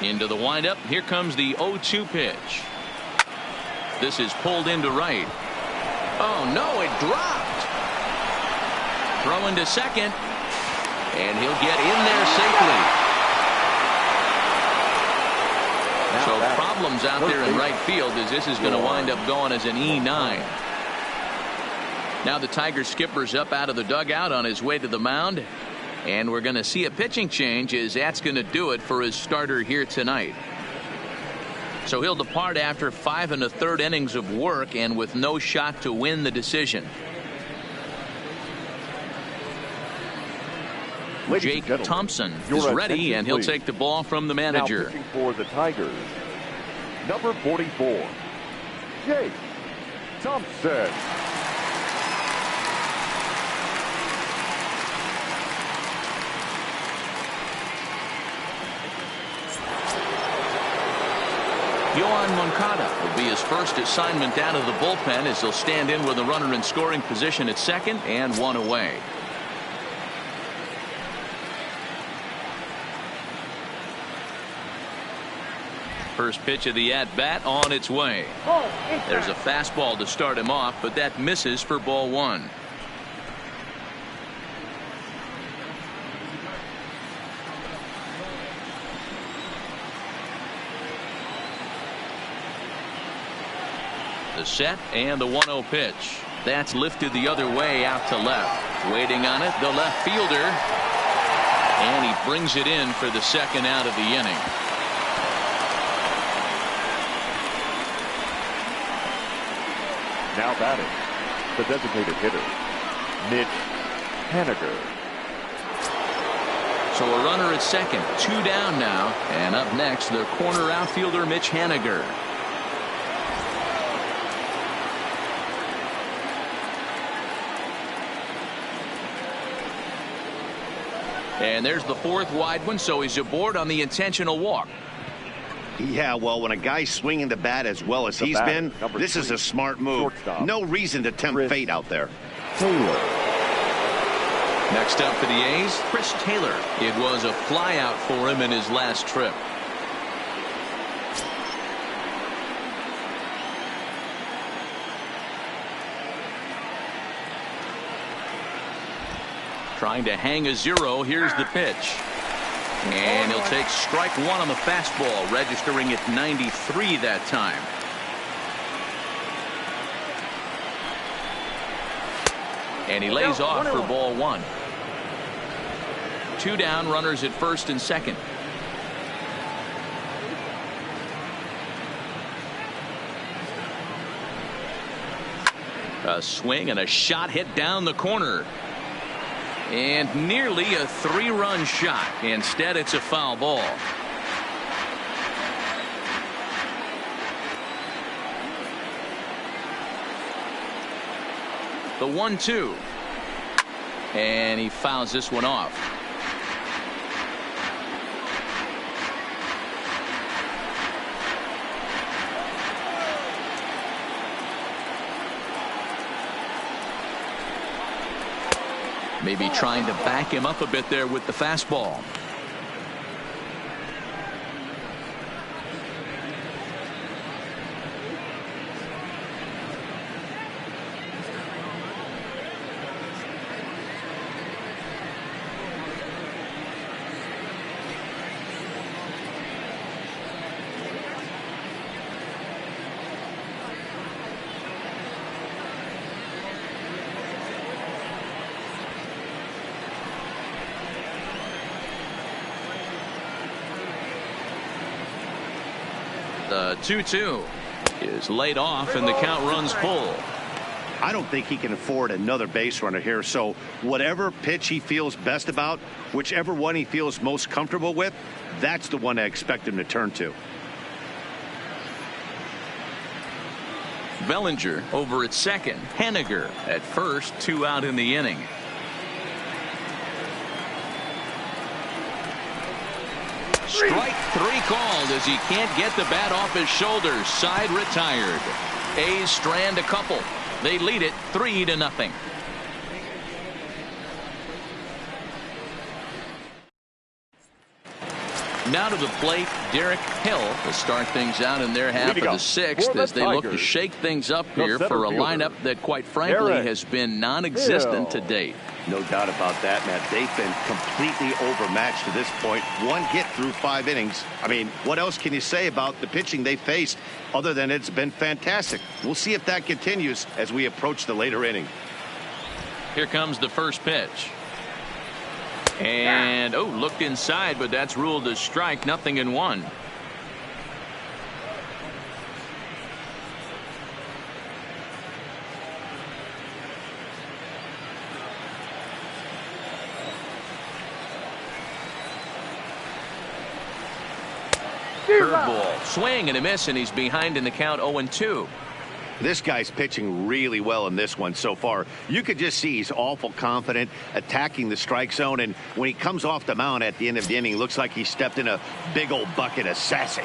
Into the windup. Here comes the 0-2 pitch. This is pulled into right. Oh, no, it dropped. Throw into second. And he'll get in there safely. So problems out there in right field as this is going to wind up going as an E9. Now the Tiger skipper's up out of the dugout on his way to the mound. And we're going to see a pitching change as that's going to do it for his starter here tonight. So he'll depart after 5 1/3 innings of work and with no shot to win the decision. Jake Thompson is ready, and he'll take the ball from the manager. Now pitching for the Tigers, number 44, Jake Thompson. Yohan Moncada will be his first assignment out of the bullpen as he'll stand in with a runner in scoring position at second and one away. First pitch of the at-bat on its way. There's a fastball to start him off, but that misses for ball one. The set and the 1-0 pitch. That's lifted the other way out to left. Waiting on it, the left fielder. And he brings it in for the second out of the inning. Now batting, the designated hitter, Mitch Haniger. So a runner at second, 2 down now. And up next, the corner outfielder, Mitch Haniger. And there's the fourth wide one, so he's aboard on the intentional walk. Yeah, well, when a guy's swinging the bat as well as he's been, this is a smart move. No reason to tempt fate out there. Taylor. Next up for the A's, Chris Taylor. It was a flyout for him in his last trip. Trying to hang a 0. Here's the pitch. And he'll take strike one on the fastball, registering at 93 that time. And he lays off for ball one. 2 down, runners at first and second. A swing and a shot hit down the corner. And nearly a 3-run shot. Instead, it's a foul ball. The 1-2. And he fouls this one off. Maybe trying to back him up a bit there with the fastball. The 2-2 is laid off and the count runs full. I don't think he can afford another base runner here. So whatever pitch he feels best about, whichever one he feels most comfortable with, that's the one I expect him to turn to. Bellinger over at second. Henniger at first. 2 out in the inning. Strike 3 called as he can't get the bat off his shoulders. Side retired. A's strand a couple. They lead it 3-0. Now to the plate, Derek Hill to start things out in their half of the sixth as they look to shake things up here for a lineup that, quite frankly, has been non-existent to date. No doubt about that, Matt. They've been completely overmatched to this point. 1 hit through 5 innings. I mean, what else can you say about the pitching they faced other than it's been fantastic? We'll see if that continues as we approach the later inning. Here comes the first pitch. And, looked inside, but that's ruled a strike. 0-1. Curveball, swing and a miss, and he's behind in the count. 0-2. This guy's pitching really well in this one so far. You could just see he's awful confident attacking the strike zone, and when he comes off the mound at the end of the inning, looks like he stepped in a big old bucket of sassy.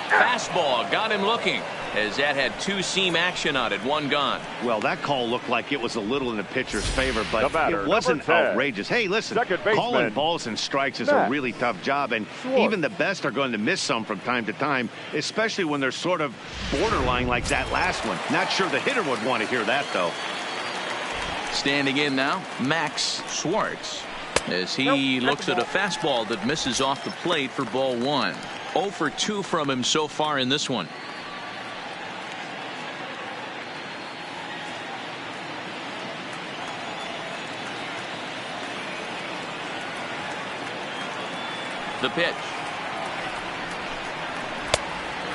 Fastball got him looking as that had 2-seam action on it. 1 gone. Well, that call looked like it was a little in the pitcher's favor, but batter, it wasn't number 10. Outrageous. Hey, listen, calling balls and strikes is a really tough job, and even the best are going to miss some from time to time, especially when they're sort of borderline like that last one. Not sure the hitter would want to hear that, though. Standing in now, Max Schwartz, as he looks at a fastball that misses off the plate for ball 1. 0 for 2 from him so far in this one. The pitch.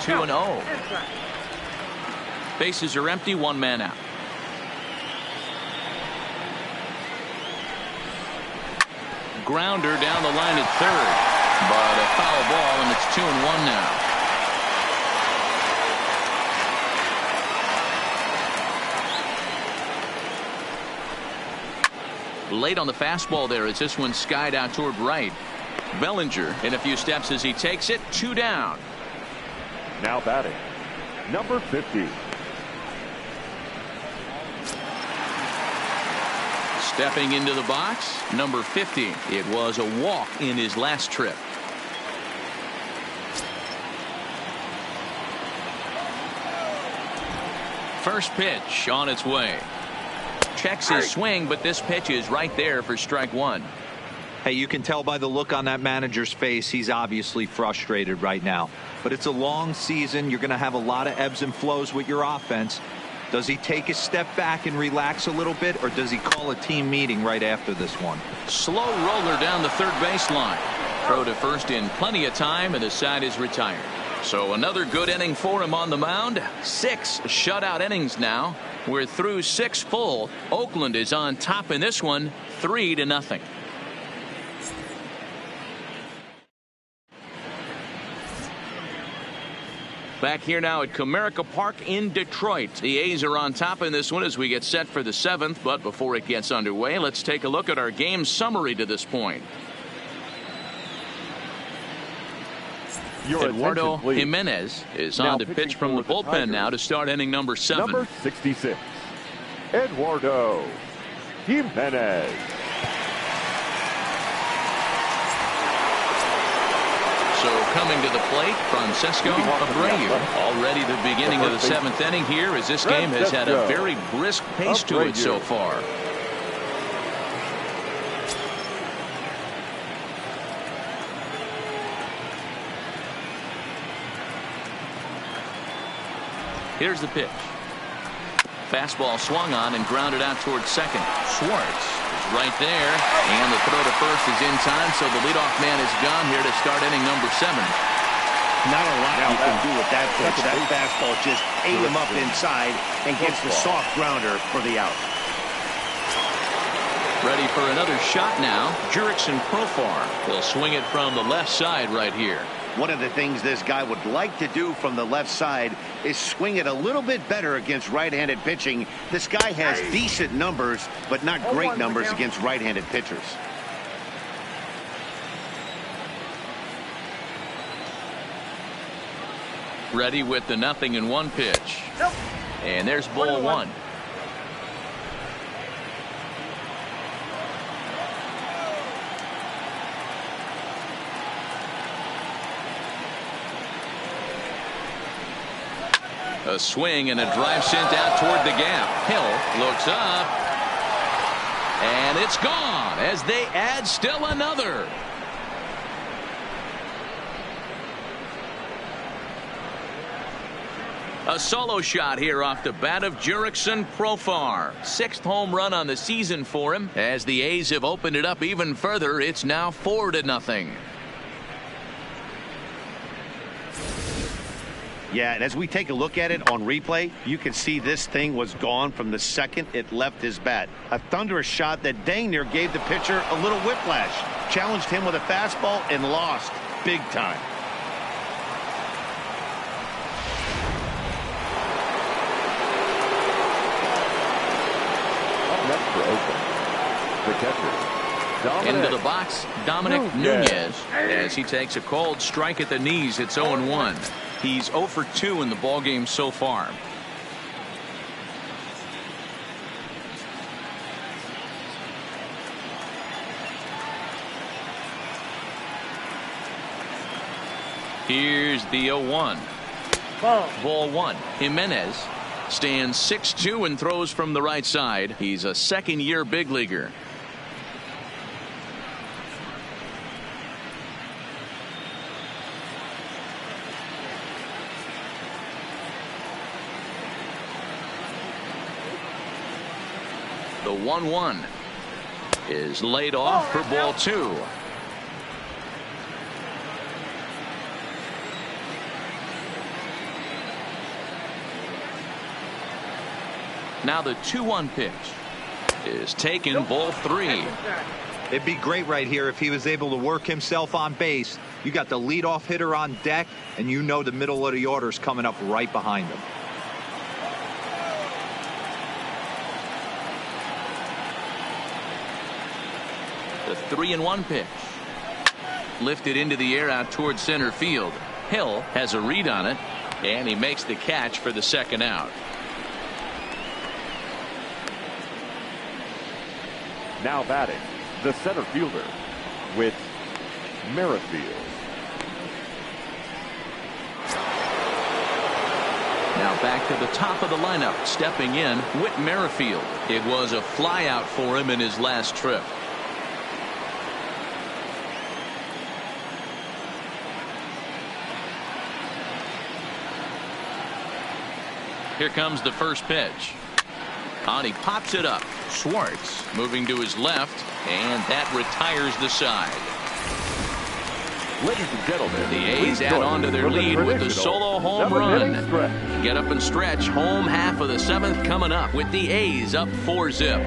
2-0. Bases are empty. 1 man out. Grounder down the line at third, but a foul ball, and it's 2-1 now. Late on the fastball there as this one skied out toward right. Bellinger in a few steps as he takes it. 2 down. Now batting, number 50. Stepping into the box, number 50. It was a walk in his last trip. First pitch on its way. Checks his swing, but this pitch is right there for strike 1. Hey, you can tell by the look on that manager's face, he's obviously frustrated right now. But it's a long season. You're going to have a lot of ebbs and flows with your offense. Does he take a step back and relax a little bit, or does he call a team meeting right after this one? Slow roller down the third baseline. Throw to first in plenty of time, and the side is retired. So another good inning for him on the mound. 6 shutout innings now. We're through 6 full. Oakland is on top in this one, 3-0. Back here now at Comerica Park in Detroit. The A's are on top in this one as we get set for the 7th. But before it gets underway, let's take a look at our game summary to this point. Eduardo Jimenez is on to pitch from the bullpen now to start inning number 7. Number 66, Eduardo Jimenez. So coming to the plate, Francesco Abreu. Already the beginning of the 7th inning here as this game has had a very brisk pace to it so far. Here's the pitch. Fastball swung on and grounded out towards second. Schwartz is right there, and the throw to first is in time, so the leadoff man is gone here to start inning number 7. Not a lot you can do with that pitch. That fastball just ate him up inside and gets the soft grounder for the out. Ready for another shot now. Jurickson Profar. He'll swing it from the left side right here. One of the things this guy would like to do from the left side is swing it a little bit better against right-handed pitching. This guy has decent numbers, but not great numbers against right-handed pitchers. Ready with the 0-1 pitch. And there's ball one. A swing and a drive sent out toward the gap. Hill looks up. And it's gone as they add still another. A solo shot here off the bat of Jurickson Profar. 6th home run on the season for him. As the A's have opened it up even further, it's now 4-0. Yeah, and as we take a look at it on replay, you can see this thing was gone from the second it left his bat. A thunderous shot that dang near gave the pitcher a little whiplash. Challenged him with a fastball and lost big time. Up next for Oakland, the catcher, Dominic. Into the box, Dominic Nunez, as he takes a cold strike at the knees. It's 0-1. He's 0 for 2 in the ballgame so far. Here's the 0-1. Ball one. Jimenez stands 6'2" and throws from the right side. He's a second-year big leaguer. The 1-1 is laid off for ball two. Now the 2-1 pitch is taken, ball three. It'd be great right here if he was able to work himself on base. You got the leadoff hitter on deck, and you know the middle of the order is coming up right behind him. The 3-1 pitch lifted into the air out towards center field. Hill has a read on it, and he makes the catch for the second out. Now batting, the center fielder, with Merrifield. Now back to the top of the lineup, stepping in, Whit Merrifield. It was a flyout for him in his last trip. Here comes the first pitch. And he pops it up. Schwartz moving to his left, and that retires the side. Ladies and gentlemen, the A's add on to their lead with the solo home run. Get up and stretch. Home half of the 7th coming up with the A's up 4-0.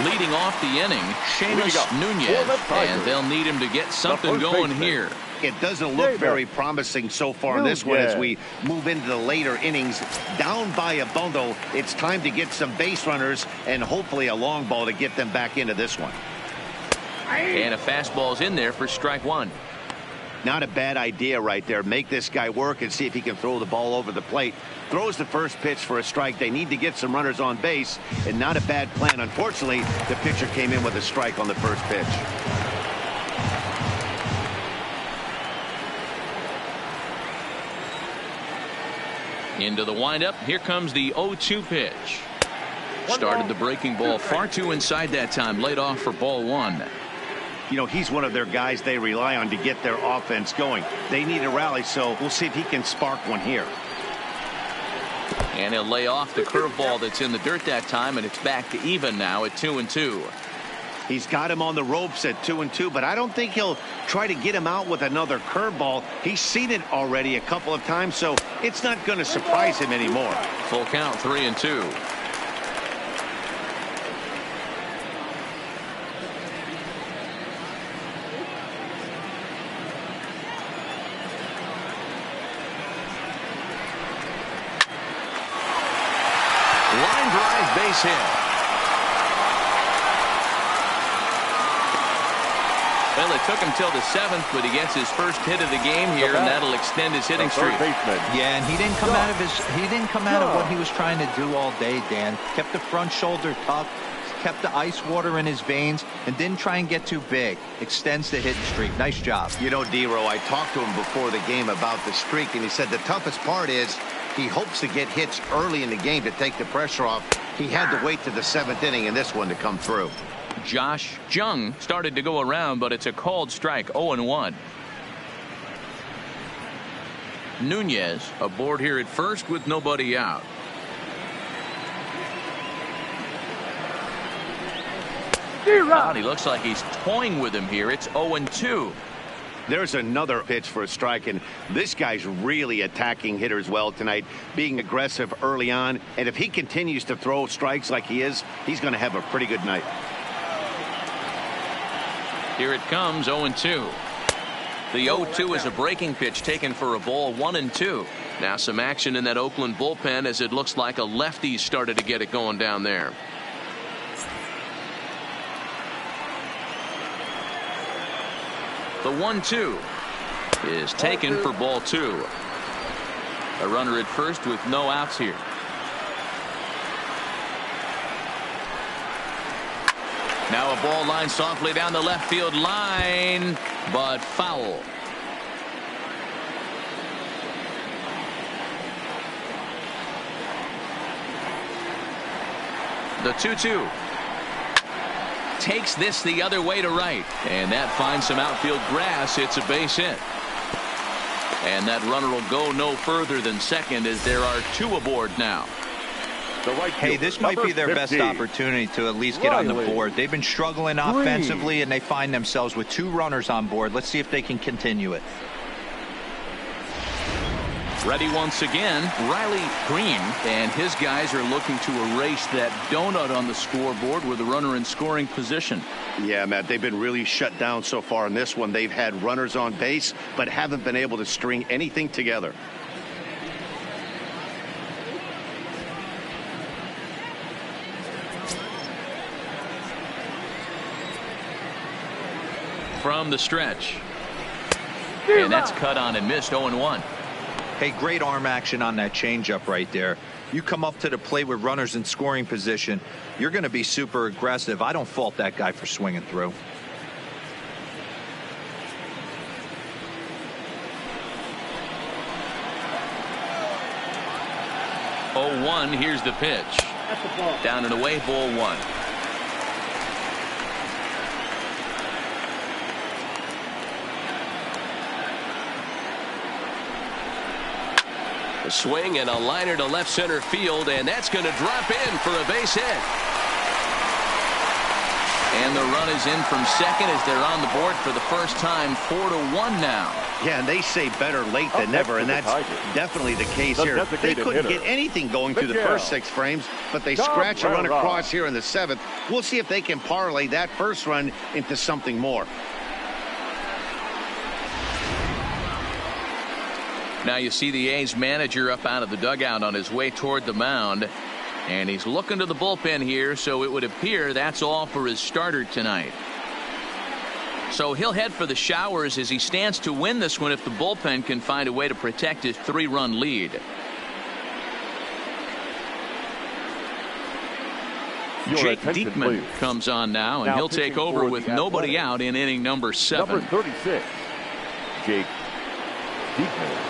Leading off the inning, Seamus Nunez, and they'll need him to get something going here. It doesn't look very promising so far in this one as we move into the later innings. Down by a bundle, it's time to get some base runners and hopefully a long ball to get them back into this one. And a fastball's in there for strike one. Not a bad idea right there. Make this guy work and see if he can throw the ball over the plate. Throws the first pitch for a strike. They need to get some runners on base, and not a bad plan. Unfortunately, the pitcher came in with a strike on the first pitch. Into the windup. Here comes the 0-2 pitch. Started the breaking ball far too inside that time. Laid off for ball one. You know, he's one of their guys they rely on to get their offense going. They need a rally, so we'll see if he can spark one here. And he'll lay off the curveball that's in the dirt that time, and it's back to even now at 2-2. He's got him on the ropes at 2-2, but I don't think he'll try to get him out with another curveball. He's seen it already a couple of times, so it's not going to surprise him anymore. Full count, 3-2. Line drive, base hit. Well, it took him till the 7th, but he gets his first hit of the game here, and that'll extend his hitting streak. Yeah, and he didn't come out of what he was trying to do all day, Dan. Kept the front shoulder tucked, kept the ice water in his veins, and didn't try and get too big. Extends the hitting streak. Nice job. You know, D-Row, I talked to him before the game about the streak, and he said the toughest part is he hopes to get hits early in the game to take the pressure off. He had to wait to the 7th inning in this one to come through. Josh Jung started to go around, but it's a called strike, 0-1. Nunez aboard here at first with nobody out. Wow, he looks like he's toying with him here. It's 0-2. There's another pitch for a strike, and this guy's really attacking hitters well tonight, being aggressive early on. And if he continues to throw strikes like he is, he's going to have a pretty good night. Here it comes, 0-2. The 0-2 is a breaking pitch taken for a ball, 1-2. Now some action in that Oakland bullpen as it looks like a lefty started to get it going down there. The 1-2 is taken for ball 2. A runner at first with no outs here. Now a ball line softly down the left field line, but foul. The 2-2 takes this the other way to right, and that finds some outfield grass. It's a base hit, and that runner will go no further than second as there are 2 aboard now. Hey, this might be their best opportunity to at least get on the board. They've been struggling offensively, and they find themselves with 2 runners on board. Let's see if they can continue it. Ready once again, Riley Green, and his guys are looking to erase that donut on the scoreboard with a runner in scoring position. Yeah, Matt, they've been really shut down so far in this one. They've had runners on base, but haven't been able to string anything together. From the stretch, and that's cut on and missed. 0-1. Hey, great arm action on that changeup right there. You come up to the plate with runners in scoring position, you're going to be super aggressive. I don't fault that guy for swinging through. 0-1. Here's the pitch. Down and away, ball 1. A swing and a liner to left center field, and that's going to drop in for a base hit. And the run is in from second as they're on the board for the first time, 4-1 now. Yeah, and they say better late than never, and that's definitely the case here. They couldn't get anything going through the first 6 frames, but they scratch a run across here in the 7th. We'll see if they can parlay that first run into something more. Now you see the A's manager up out of the dugout on his way toward the mound, and he's looking to the bullpen here, so it would appear that's all for his starter tonight. So he'll head for the showers as he stands to win this one if the bullpen can find a way to protect his 3-run lead. Jake Diekman comes on now, and he'll take over with nobody out in inning number 7. Number 36, Jake Diekman.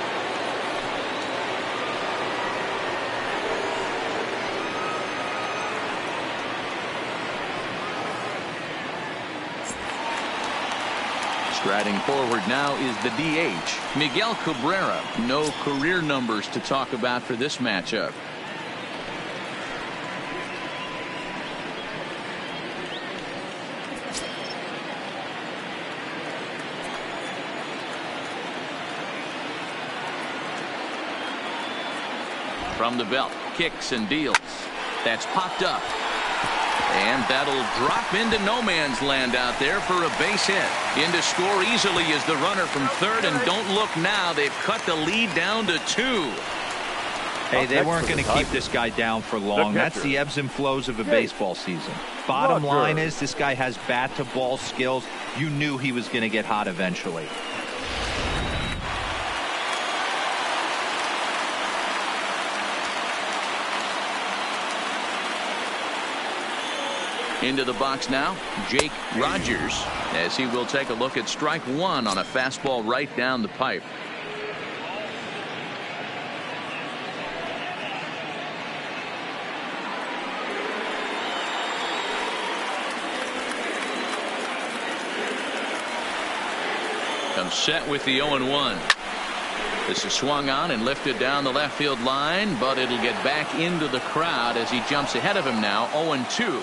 Striding forward now is the DH, Miguel Cabrera. No career numbers to talk about for this matchup. From the belt, kicks and deals. That's popped up. And that'll drop into no man's land out there for a base hit. In to score easily is the runner from third, and don't look now. They've cut the lead down to 2. Hey, they weren't going to keep this guy down for long. That's the ebbs and flows of a baseball season. Bottom line is this guy has bat-to-ball skills. You knew he was going to get hot eventually. Into the box now, Jake Rogers, as he will take a look at strike 1 on a fastball right down the pipe. Comes set with the 0-1. This is swung on and lifted down the left field line, but it'll get back into the crowd as he jumps ahead of him now, 0-2.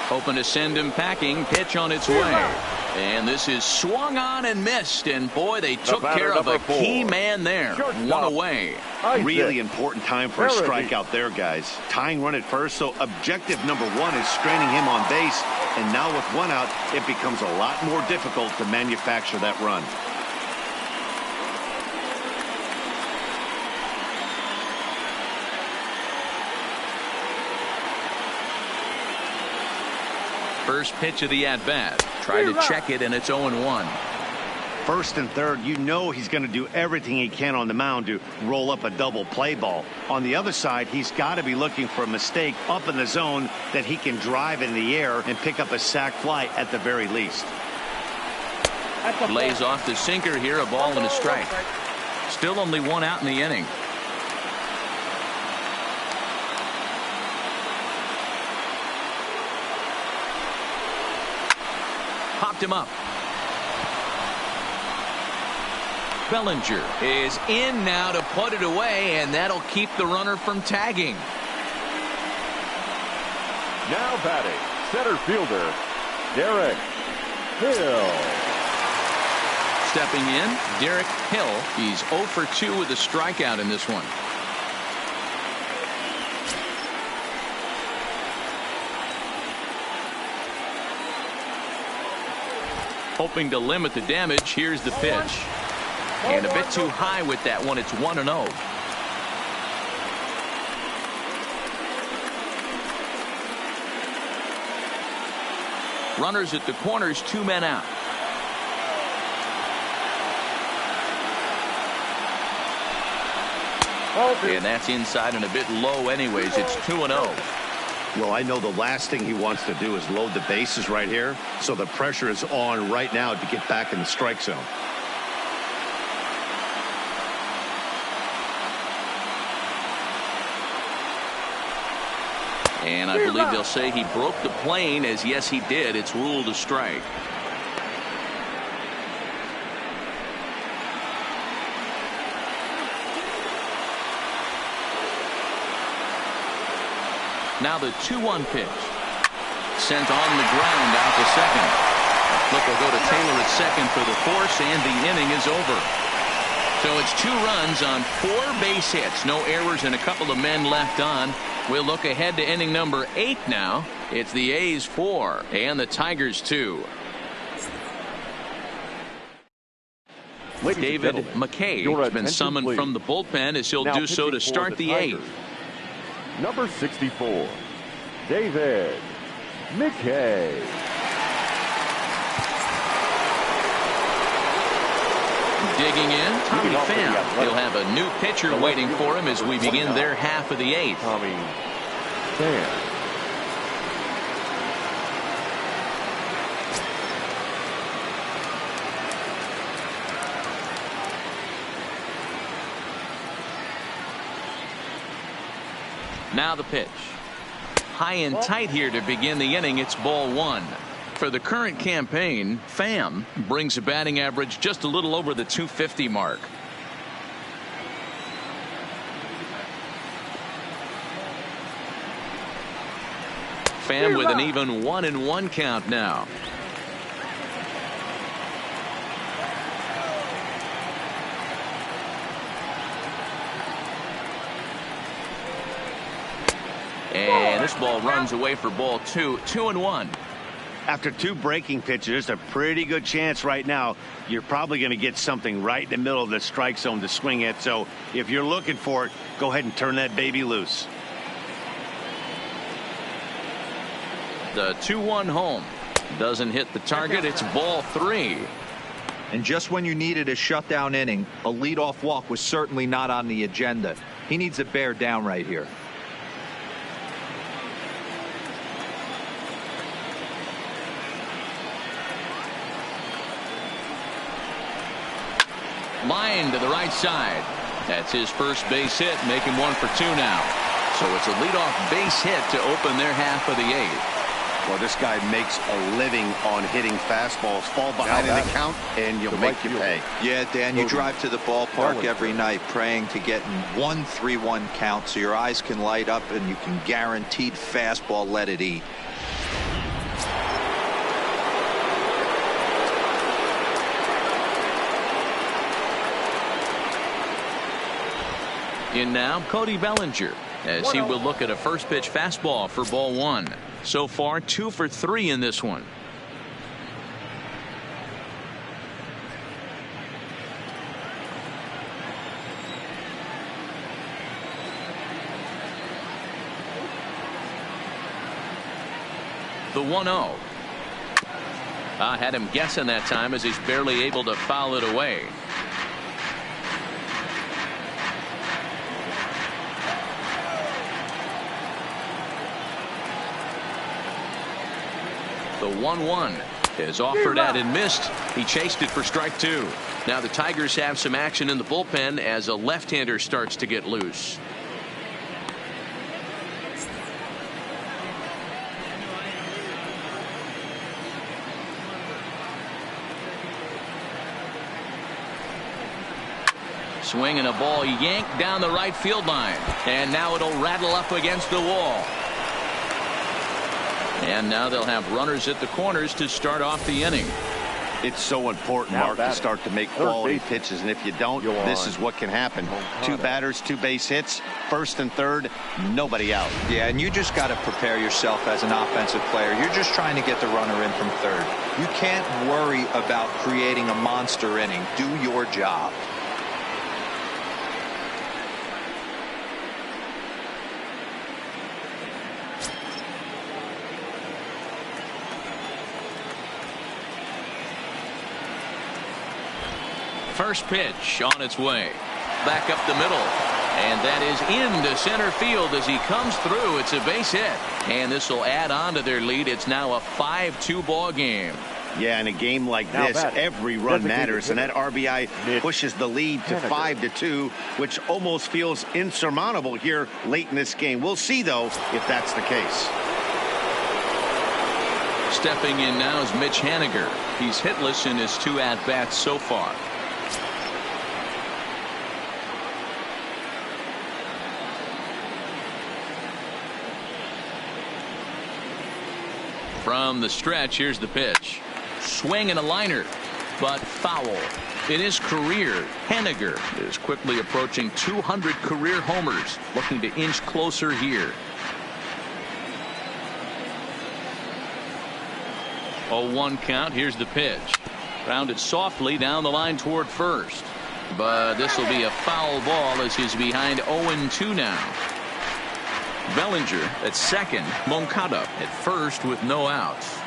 Hoping to send him packing. Pitch on its way. And this is swung on and missed. And boy, they took care of a key man there. 1 away. Really important time for a strikeout there, guys. Tying run at first, so objective number 1 is straining him on base. And now with 1 out, it becomes a lot more difficult to manufacture that run. First pitch of the at-bat. Tried to check it, and it's 0-1. First and third, you know he's going to do everything he can on the mound to roll up a double play ball. On the other side, he's got to be looking for a mistake up in the zone that he can drive in the air and pick up a sac fly at the very least. Lays off the sinker here, a ball and a strike. Still only 1 out in the inning. Popped him up. Bellinger is in now to put it away, and that'll keep the runner from tagging. Now batting, center fielder, Derek Hill. Stepping in, Derek Hill. He's 0 for 2 with a strikeout in this one. Hoping to limit the damage. Here's the pitch. And a bit too high with that one. It's 1-0. Runners at the corners, 2 men out. And that's inside and a bit low anyways. It's 2-0. Well, I know the last thing he wants to do is load the bases right here, so the pressure is on right now to get back in the strike zone. And I believe they'll say he broke the plane, as yes he did. It's ruled a strike. Now the 2-1 pitch. Sent on the ground out to second. Flip will go to Taylor at second for the force, and the inning is over. So it's 2 runs on 4 base hits. No errors and a couple of men left on. We'll look ahead to inning number 8 now. It's the A's 4 and the Tigers 2. David McKay has been summoned from the bullpen, as he'll do so to start the 8th. Number 64, David McKay. Digging in, Tommy Pham. He'll have a new pitcher waiting for him as we begin their half of the 8th. Tommy Pham. Now the pitch. High and tight here to begin the inning. It's ball 1. For the current campaign, Pham brings a batting average just a little over the .250 mark. Pham with an even 1-1 count now. This ball runs away for ball 2, 2-1. After 2 breaking pitches, there's a pretty good chance right now you're probably going to get something right in the middle of the strike zone to swing at. So if you're looking for it, go ahead and turn that baby loose. The 2-1 home doesn't hit the target. It's ball 3. And just when you needed a shutdown inning, a leadoff walk was certainly not on the agenda. He needs to bear down right here. Line to the right side. That's his first base hit, making 1 for 2 now. So it's a leadoff base hit to open their half of the 8th. Well, this guy makes a living on hitting fastballs. Fall behind in the count, and you'll make you pay. Yeah, Dan, you drive to the ballpark every night praying to get in 1-3-1 count so your eyes can light up and you can guaranteed fastball let it eat. In now, Cody Bellinger, as he will look at a first pitch fastball for ball 1. So far, 2 for 3 in this one. The 1-0. I had him guessing that time as he's barely able to foul it away. The 1-1 is offered at and missed. He chased it for strike 2. Now the Tigers have some action in the bullpen as a left-hander starts to get loose. Swinging a ball yanked down the right field line, and now it'll rattle up against the wall. And now they'll have runners at the corners to start off the inning. It's so important, Mark, to start to make quality pitches, and if you don't, this is what can happen. 2 batters, 2 base hits, first and third, nobody out. Yeah, and you just got to prepare yourself as an offensive player. You're just trying to get the runner in from third. You can't worry about creating a monster inning. Do your job. First pitch on its way. Back up the middle. And that is into center field as he comes through. It's a base hit. And this will add on to their lead. It's now a 5-2 ball game. Yeah, in a game like this, every run matters. And that RBI pushes the lead to 5-2, which almost feels insurmountable here late in this game. We'll see, though, if that's the case. Stepping in now is Mitch Haniger. He's hitless in his 2 at-bats so far. From the stretch, here's the pitch. Swing and a liner, but foul. In his career, Haniger is quickly approaching 200 career homers, looking to inch closer here. 0-1 count. Here's the pitch. Grounded softly down the line toward first. But this will be a foul ball as he's behind 0-2 now. Bellinger at second. Moncada at first with no outs.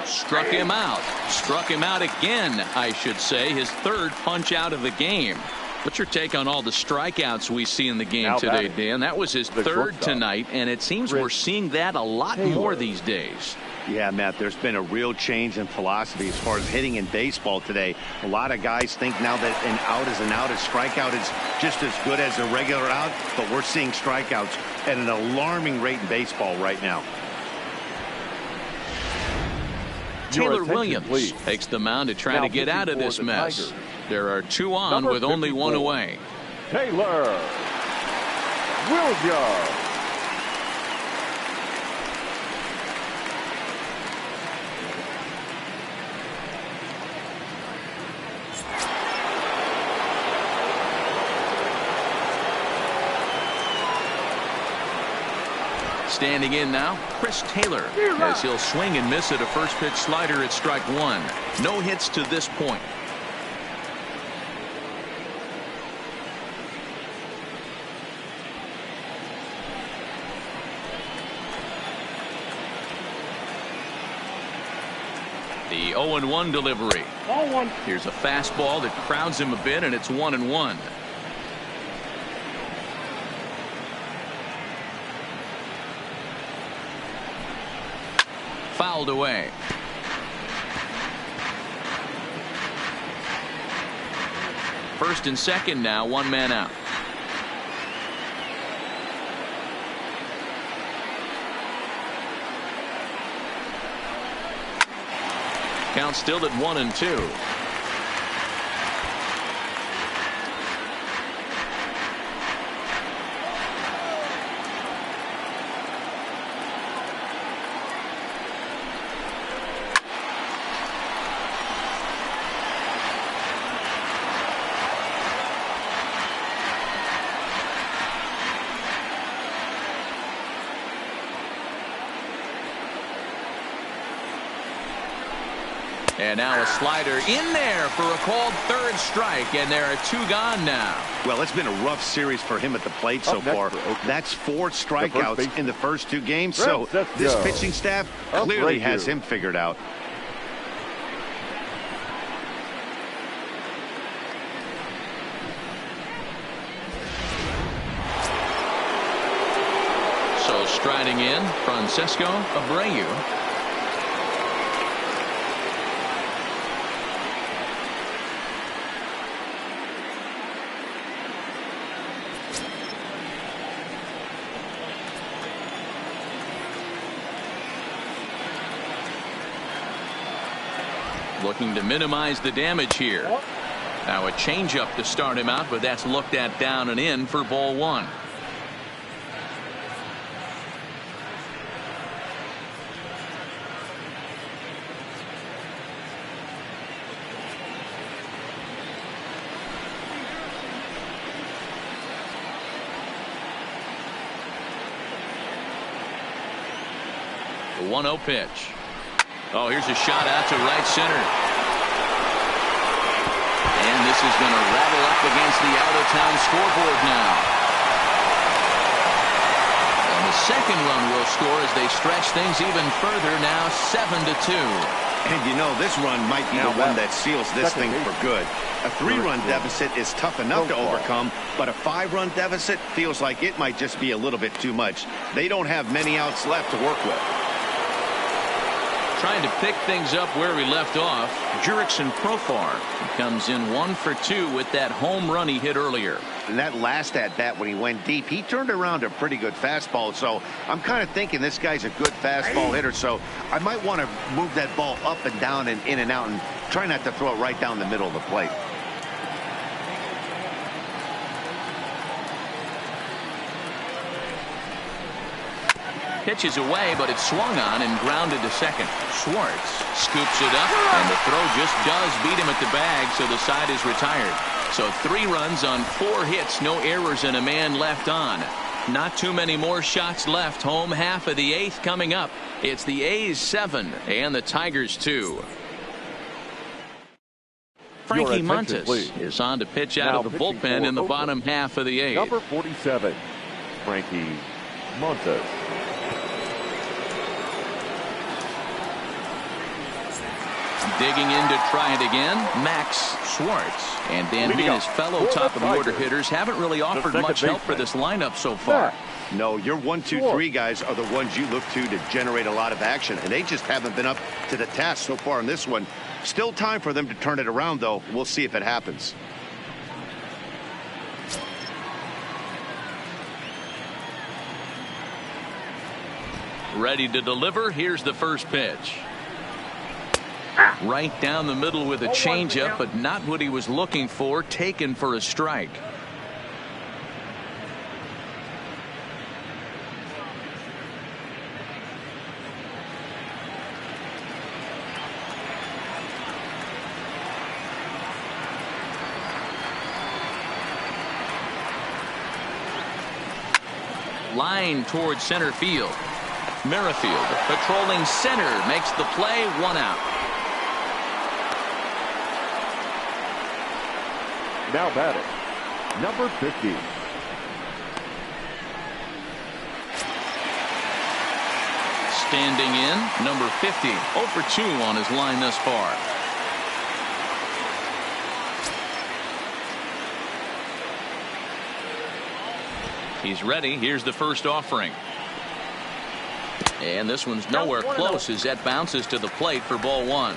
Struck him out. Struck him out again, I should say. His 3rd punch out of the game. What's your take on all the strikeouts we see in the game today, Dan? That was his 3rd tonight, and it seems we're seeing that a lot more these days. Yeah, Matt, there's been a real change in philosophy as far as hitting in baseball today. A lot of guys think now that an out is an out, a strikeout is just as good as a regular out, but we're seeing strikeouts at an alarming rate in baseball right now. Taylor Williams takes the mound to try to get out of this mess. There are 2 on with only 1 away. Taylor Williams. Standing in now, Chris Taylor, as he'll swing and miss at a first pitch slider at strike one. No hits to this point. The 0-1 delivery. Ball one. Here's a fastball that crowds him a bit, and it's 1-1. Fouled away. First and second now, one man out. Count still at 1-2. And now a slider in there for a called third strike, and there are two gone now. Well, it's been a rough series for him at the plate so far. That's 4 strikeouts in the first 2 games, so this pitching staff clearly has him figured out. So striding in, Francisco Abreu. Looking to minimize the damage here. Now a changeup to start him out, but that's looked at down and in for ball one. The 1-0 pitch. Oh, here's a shot out to right center. And this is going to rattle up against the out-of-town scoreboard now. And the second run will score as they stretch things even further, now 7-2. And you know, this run might be the one that seals this thing for good. A 3-run deficit is tough enough to overcome, but a 5-run deficit feels like it might just be a little bit too much. They don't have many outs left to work with. Trying to pick things up where we left off, Jurickson Profar comes in 1 for 2 with that home run he hit earlier. And that last at bat when he went deep, he turned around a pretty good fastball. So I'm kind of thinking this guy's a good fastball hitter. So I might want to move that ball up and down and in and out and try not to throw it right down the middle of the plate. Pitches away, but it's swung on and grounded to second. Schwartz scoops it up, and the throw just does beat him at the bag, so the side is retired. So 3 runs on 4 hits, no errors, and a man left on. Not too many more shots left. Home half of the 8th coming up. It's the A's 7 and the Tigers 2. Frankie Montes is on to pitch out of the bullpen in the bottom half of the 8th. Number 47, Frankie Montes. Digging in to try it again, Max Schwartz. And Dan Bean, his fellow top of the order hitters, haven't really offered much help for this lineup so far. No, your 1, 2, 3 guys are the ones you look to generate a lot of action, and they just haven't been up to the task so far in this one. Still time for them to turn it around, though. We'll see if it happens. Ready to deliver. Here's the first pitch. Right down the middle with a changeup, but not what he was looking for. Taken for a strike. line towards center field. Merrifield patrolling center makes the play. 1 out. Now batting, number 50. Standing in, number 50. 0 for 2 on his line thus far. He's ready. Here's the first offering. And this one's nowhere close as that bounces to the plate for ball 1.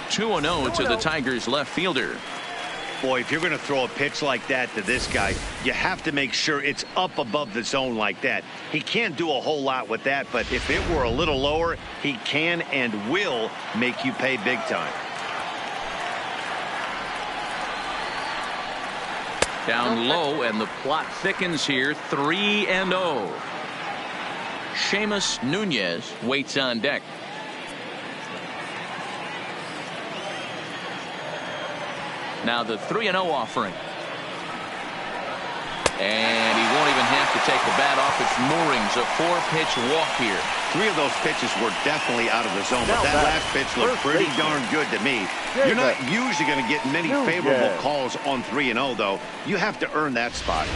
Two 2-0 to the Tigers left fielder. Boy, if you're going to throw a pitch like that to this guy, you have to make sure it's up above the zone like that. He can't do a whole lot with that, but if it were a little lower, he can and will make you pay big time. Down low, and the plot thickens here. 3-0. Seamus Nunez waits on deck. Now the 3-0 offering. And he won't even have to take the bat off its moorings. A 4-pitch walk here. 3 of those pitches were definitely out of the zone, but that last pitch looked pretty darn good to me. You're not usually going to get many favorable calls on 3-0, though. You have to earn that spot.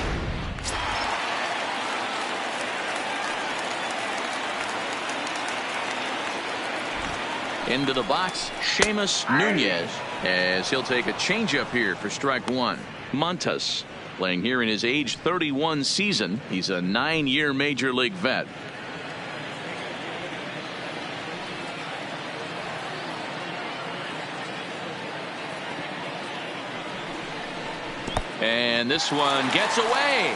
Into the box, Seamus Nunez, as he'll take a changeup here for strike 1. Montas playing here in his age 31 season. He's a 9-year major league vet. And this one gets away.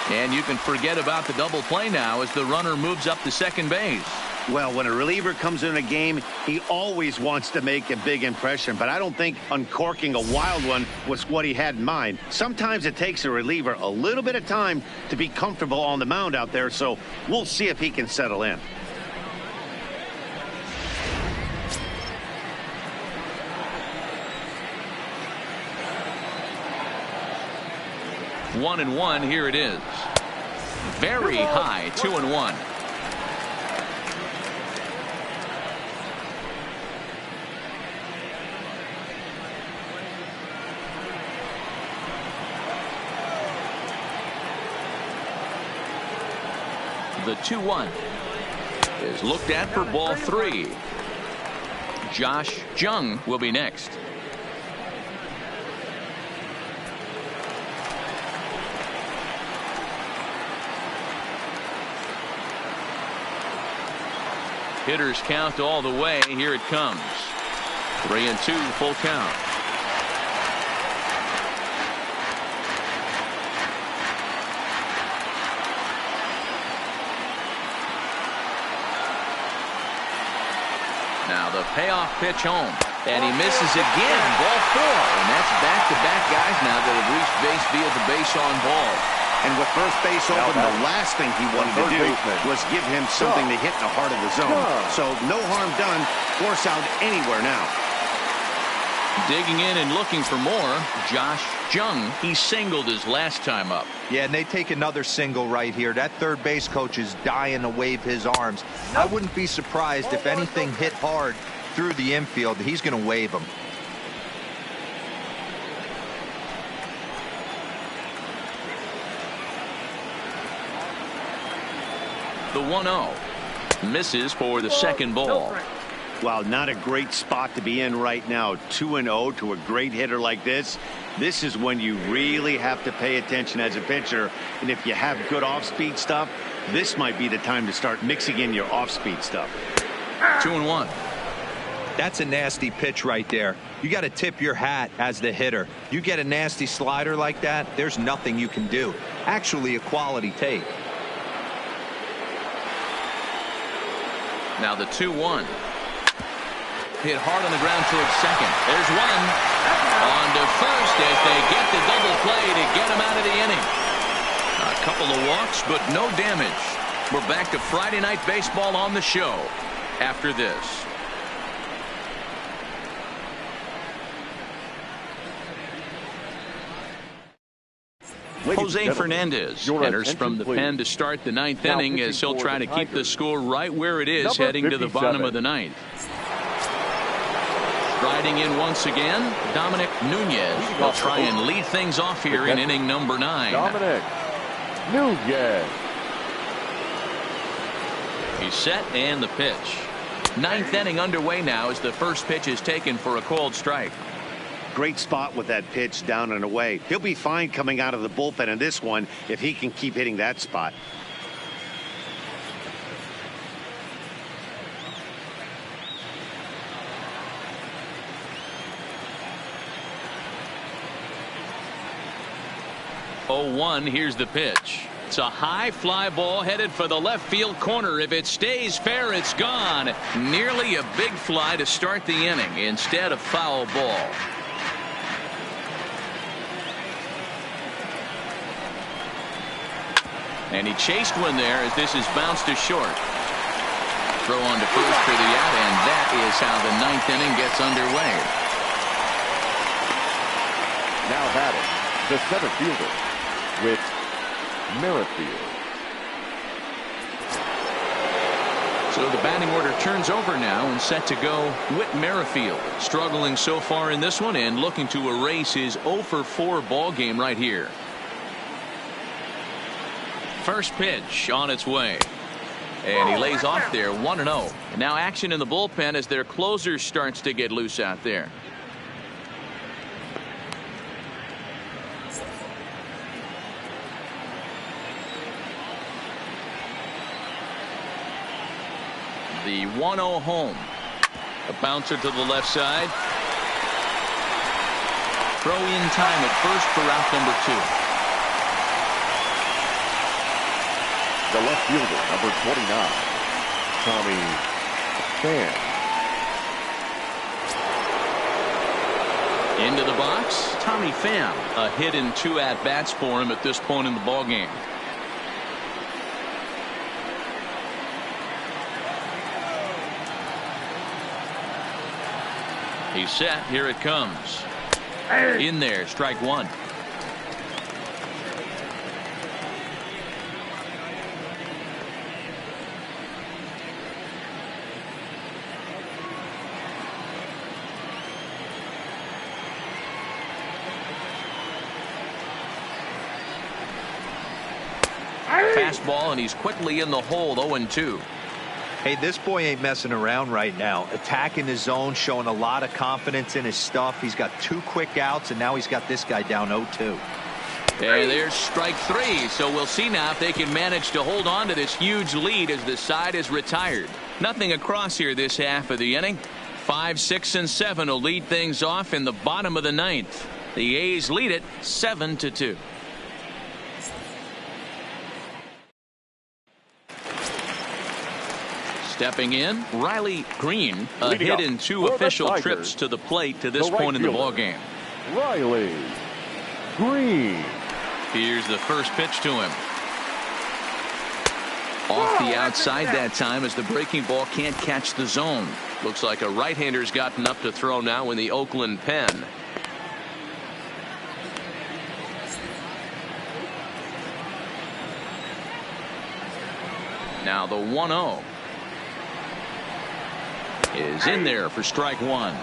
And you can forget about the double play now as the runner moves up to second base. Well, when a reliever comes in a game, he always wants to make a big impression, but I don't think uncorking a wild one was what he had in mind. Sometimes it takes a reliever a little bit of time to be comfortable on the mound out there, so we'll see if he can settle in. One and one, here it is. Very high, 2-1. The 2-1 is looked at for ball 3. Josh Jung will be next. Hitters count all the way. Here it comes. 3-2, full count. Now the payoff pitch home, and he misses again. Ball 4, and that's back-to-back guys now that have reached base via the base on ball. And with first base open, the last thing he wanted to do was give him something to hit in the heart of the zone. So no harm done. Force out anywhere now. Digging in and looking for more, Josh Jung. He singled his last time up. Yeah, and they take another single right here. That third base coach is dying to wave his arms. I wouldn't be surprised if anything hit hard through the infield. He's going to wave them. The 1-0 misses for the second ball. Well, not a great spot to be in right now. 2-0 to a great hitter like this. This is when you really have to pay attention as a pitcher. And if you have good off-speed stuff, this might be the time to start mixing in your off-speed stuff. 2-1. That's a nasty pitch right there. You got to tip your hat as the hitter. You get a nasty slider like that, there's nothing you can do. Actually, a quality take. Now the 2-1. Hit hard on the ground towards second. There's one. On to first as they get the double play to get him out of the inning. A couple of walks, but no damage. We're back to Friday Night Baseball on the show after this. Jose Fernandez enters from the pen to start the ninth inning as he'll try to keep the score right where it is heading to the bottom of the ninth. Riding in once again, Dominic Nunez will try and lead things off here in inning number 9. Dominic Nunez. He's set and the pitch. Ninth inning underway now as the first pitch is taken for a called strike. Great spot with that pitch down and away. He'll be fine coming out of the bullpen in this one if he can keep hitting that spot. Oh, 1, here's the pitch. It's a high fly ball headed for the left field corner. If it stays fair, it's gone. Nearly a big fly to start the inning instead of foul ball. And he chased one there as this is bounced to short. Throw on to first for the out, and that is how the ninth inning gets underway. Now batting, the center fielder, Whit Merrifield. So the batting order turns over now and set to go Whit Merrifield. Struggling so far in this one and looking to erase his 0-for-4 ball game right here. First pitch on its way. And he lays off there 1-0. And now action in the bullpen as their closer starts to get loose out there. The 1-0 home. A bouncer to the left side. Throw in time at first for out number 2. The left fielder, number 29, Tommy Pham. Into the box, Tommy Pham. A hit in 2 at-bats for him at this point in the ballgame. He's set. Here it comes. In there, strike 1. Fastball, and he's quickly in the hole. 0-2. Hey, this boy ain't messing around right now. Attacking his zone, showing a lot of confidence in his stuff. He's got 2 quick outs, and now he's got this guy down 0-2. And there's strike 3. So we'll see now if they can manage to hold on to this huge lead as the side is retired. Nothing across here this half of the inning. 5, 6, and 7 will lead things off in the bottom of the ninth. The A's lead it 7-2. Stepping in, Riley Green, a hit in 2 official trips to the plate to this point in the ballgame. Riley Green. Here's the first pitch to him. Off the outside that time as the breaking ball can't catch the zone. Looks like a right-hander's gotten up to throw now in the Oakland pen. Now the 1-0. Is in there for strike 1.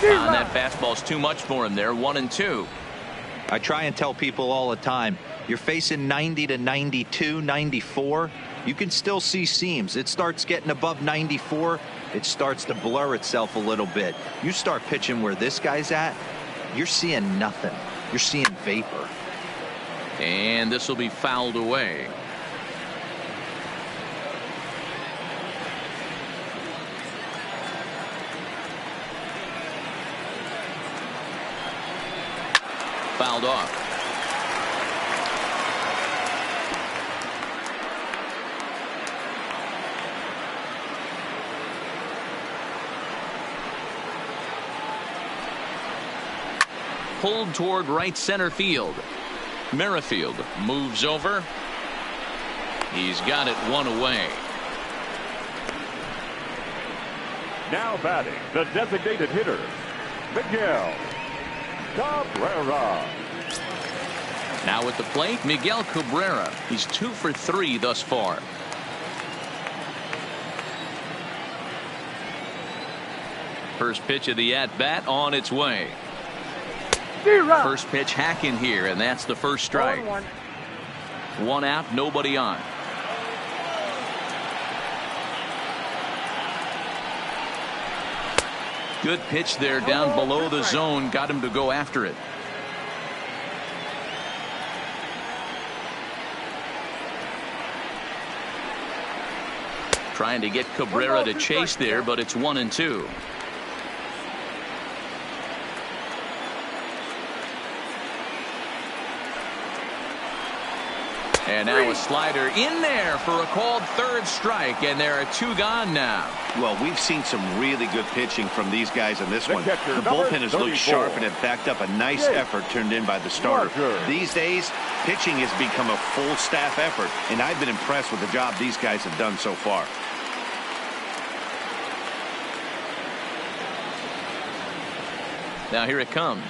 That fastball's too much for him there. 1-2. I try and tell people all the time, you're facing 90 to 92, 94. You can still see seams. It starts getting above 94. It starts to blur itself a little bit. You start pitching where this guy's at, you're seeing nothing. You're seeing vapor. And this will be fouled away. Fouled off. Pulled toward right center field. Merrifield moves over. He's got it 1 away. Now batting, the designated hitter, Miguel Cabrera. Now at the plate, Miguel Cabrera. He's 2 for 3 thus far. First pitch of the at-bat on its way. First pitch hacking here, and that's the first strike. 1 out, nobody on. Good pitch there down below the zone. Got him to go after it. Trying to get Cabrera to chase there, but it's 1-2. And now a slider in there for a called third strike, and there are 2 gone now. Well, we've seen some really good pitching from these guys in this one. The bullpen has looked sharp and have backed up a nice effort turned in by the starter. These days, pitching has become a full staff effort, and I've been impressed with the job these guys have done so far. Now here it comes.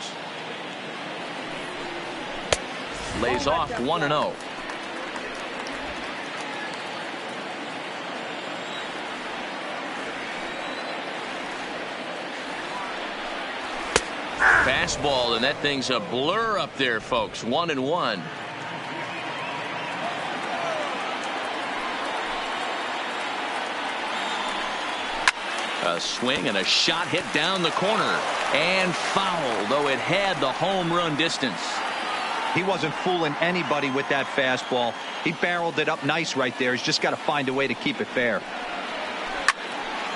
Lays off 1-0. Fastball, and that thing's a blur up there, folks. 1-1. A swing and a shot hit down the corner and foul, though it had the home run distance. He wasn't fooling anybody with that fastball. He barreled it up nice right there. He's just got to find a way to keep it fair.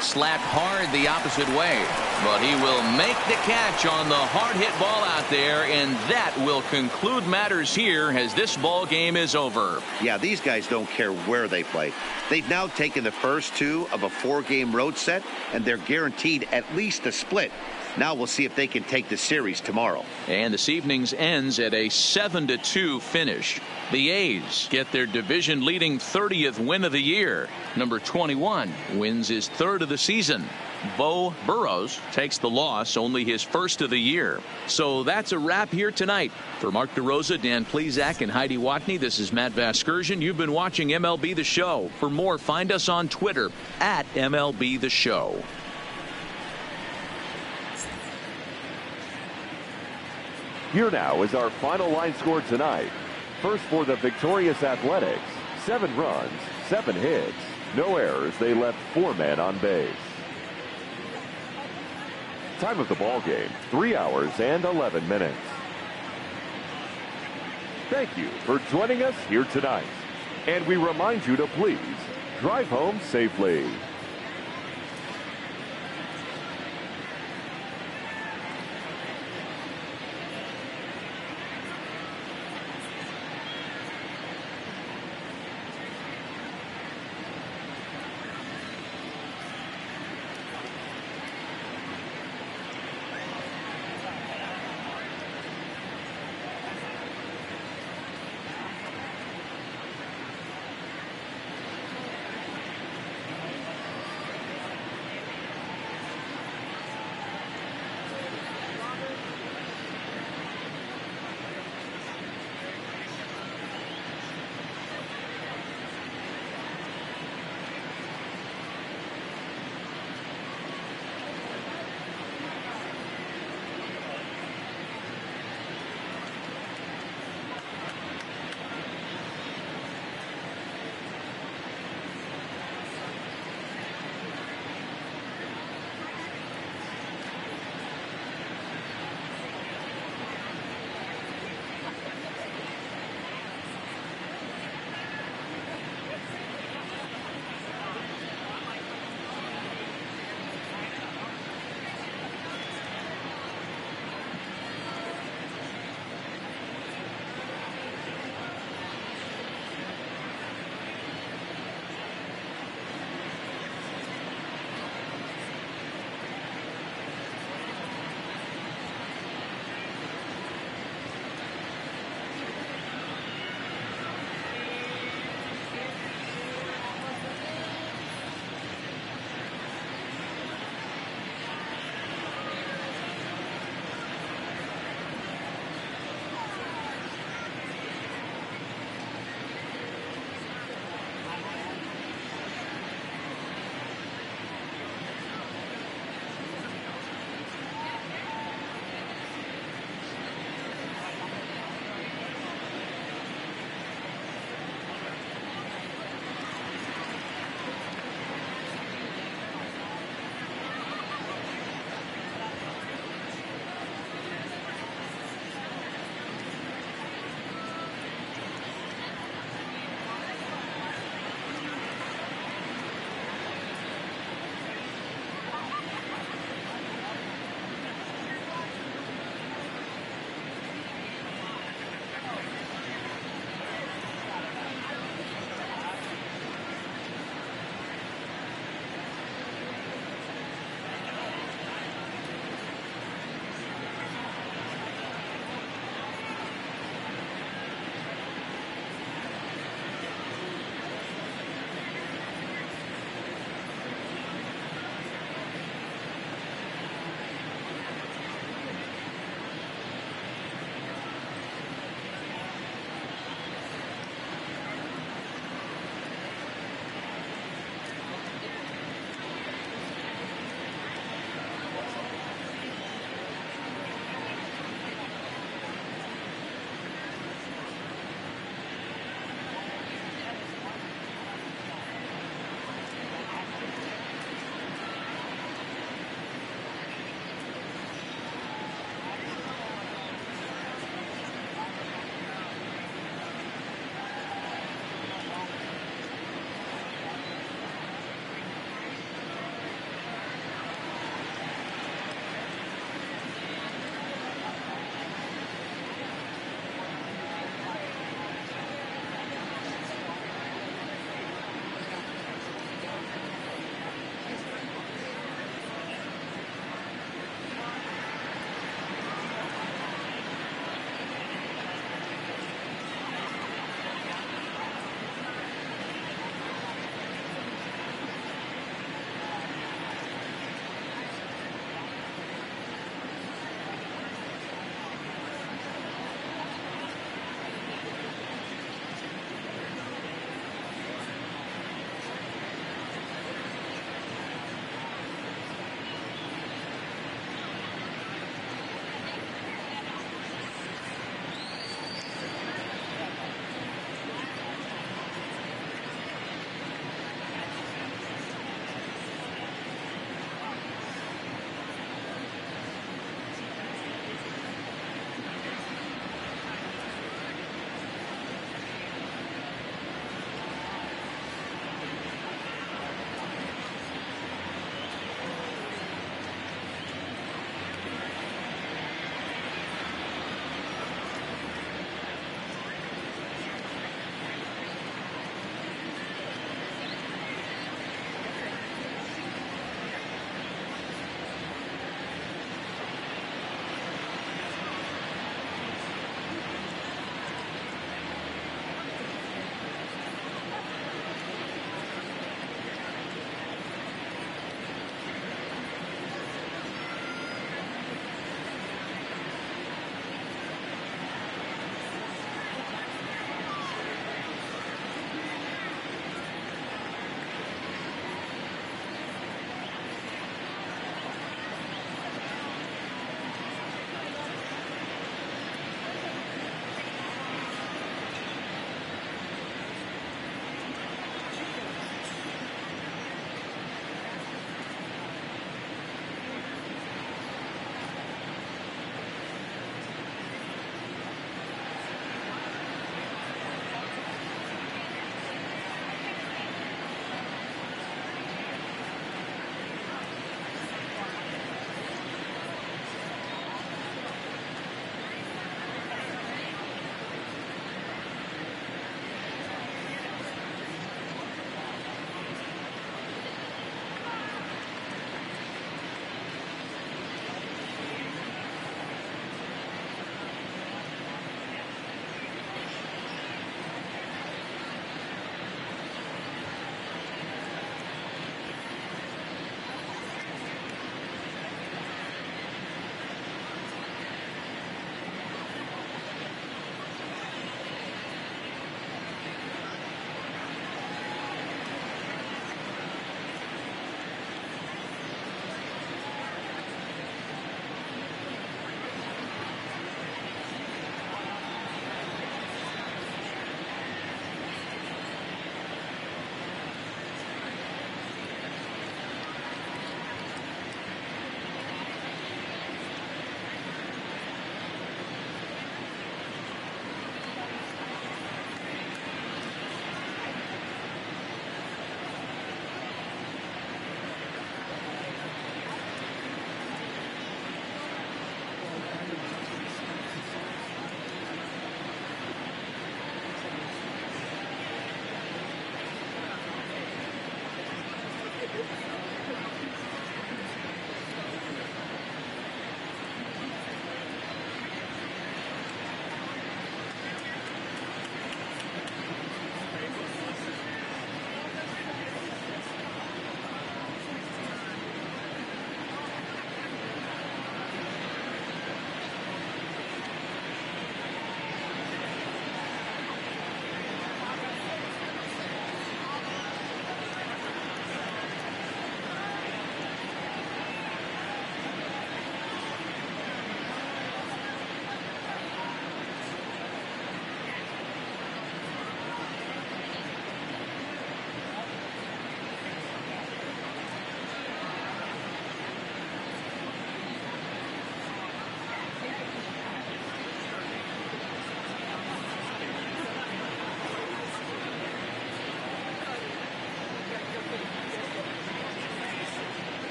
Slapped hard the opposite way, but he will make the catch on the hard hit ball out there, and that will conclude matters here as this ball game is over. Yeah, these guys don't care where they play. They've now taken the first 2 of a 4-game road set, and they're guaranteed at least a split. Now we'll see if they can take the series tomorrow. And this evening's ends at a 7-2 finish. The A's get their division leading 30th win of the year. Number 21 wins his 3rd of the season. Bo Burrows takes the loss, only his 1st of the year. So that's a wrap here tonight. For Mark DeRosa, Dan Plesac, and Heidi Watney, this is Matt Vasgersian. You've been watching MLB The Show. For more, find us on Twitter at MLB The Show. Here now is our final line score tonight. First for the victorious Athletics, 7 runs, 7 hits, no errors. They left 4 men on base. Time of the ball game, 3 hours and 11 minutes. Thank you for joining us here tonight. And we remind you to please drive home safely.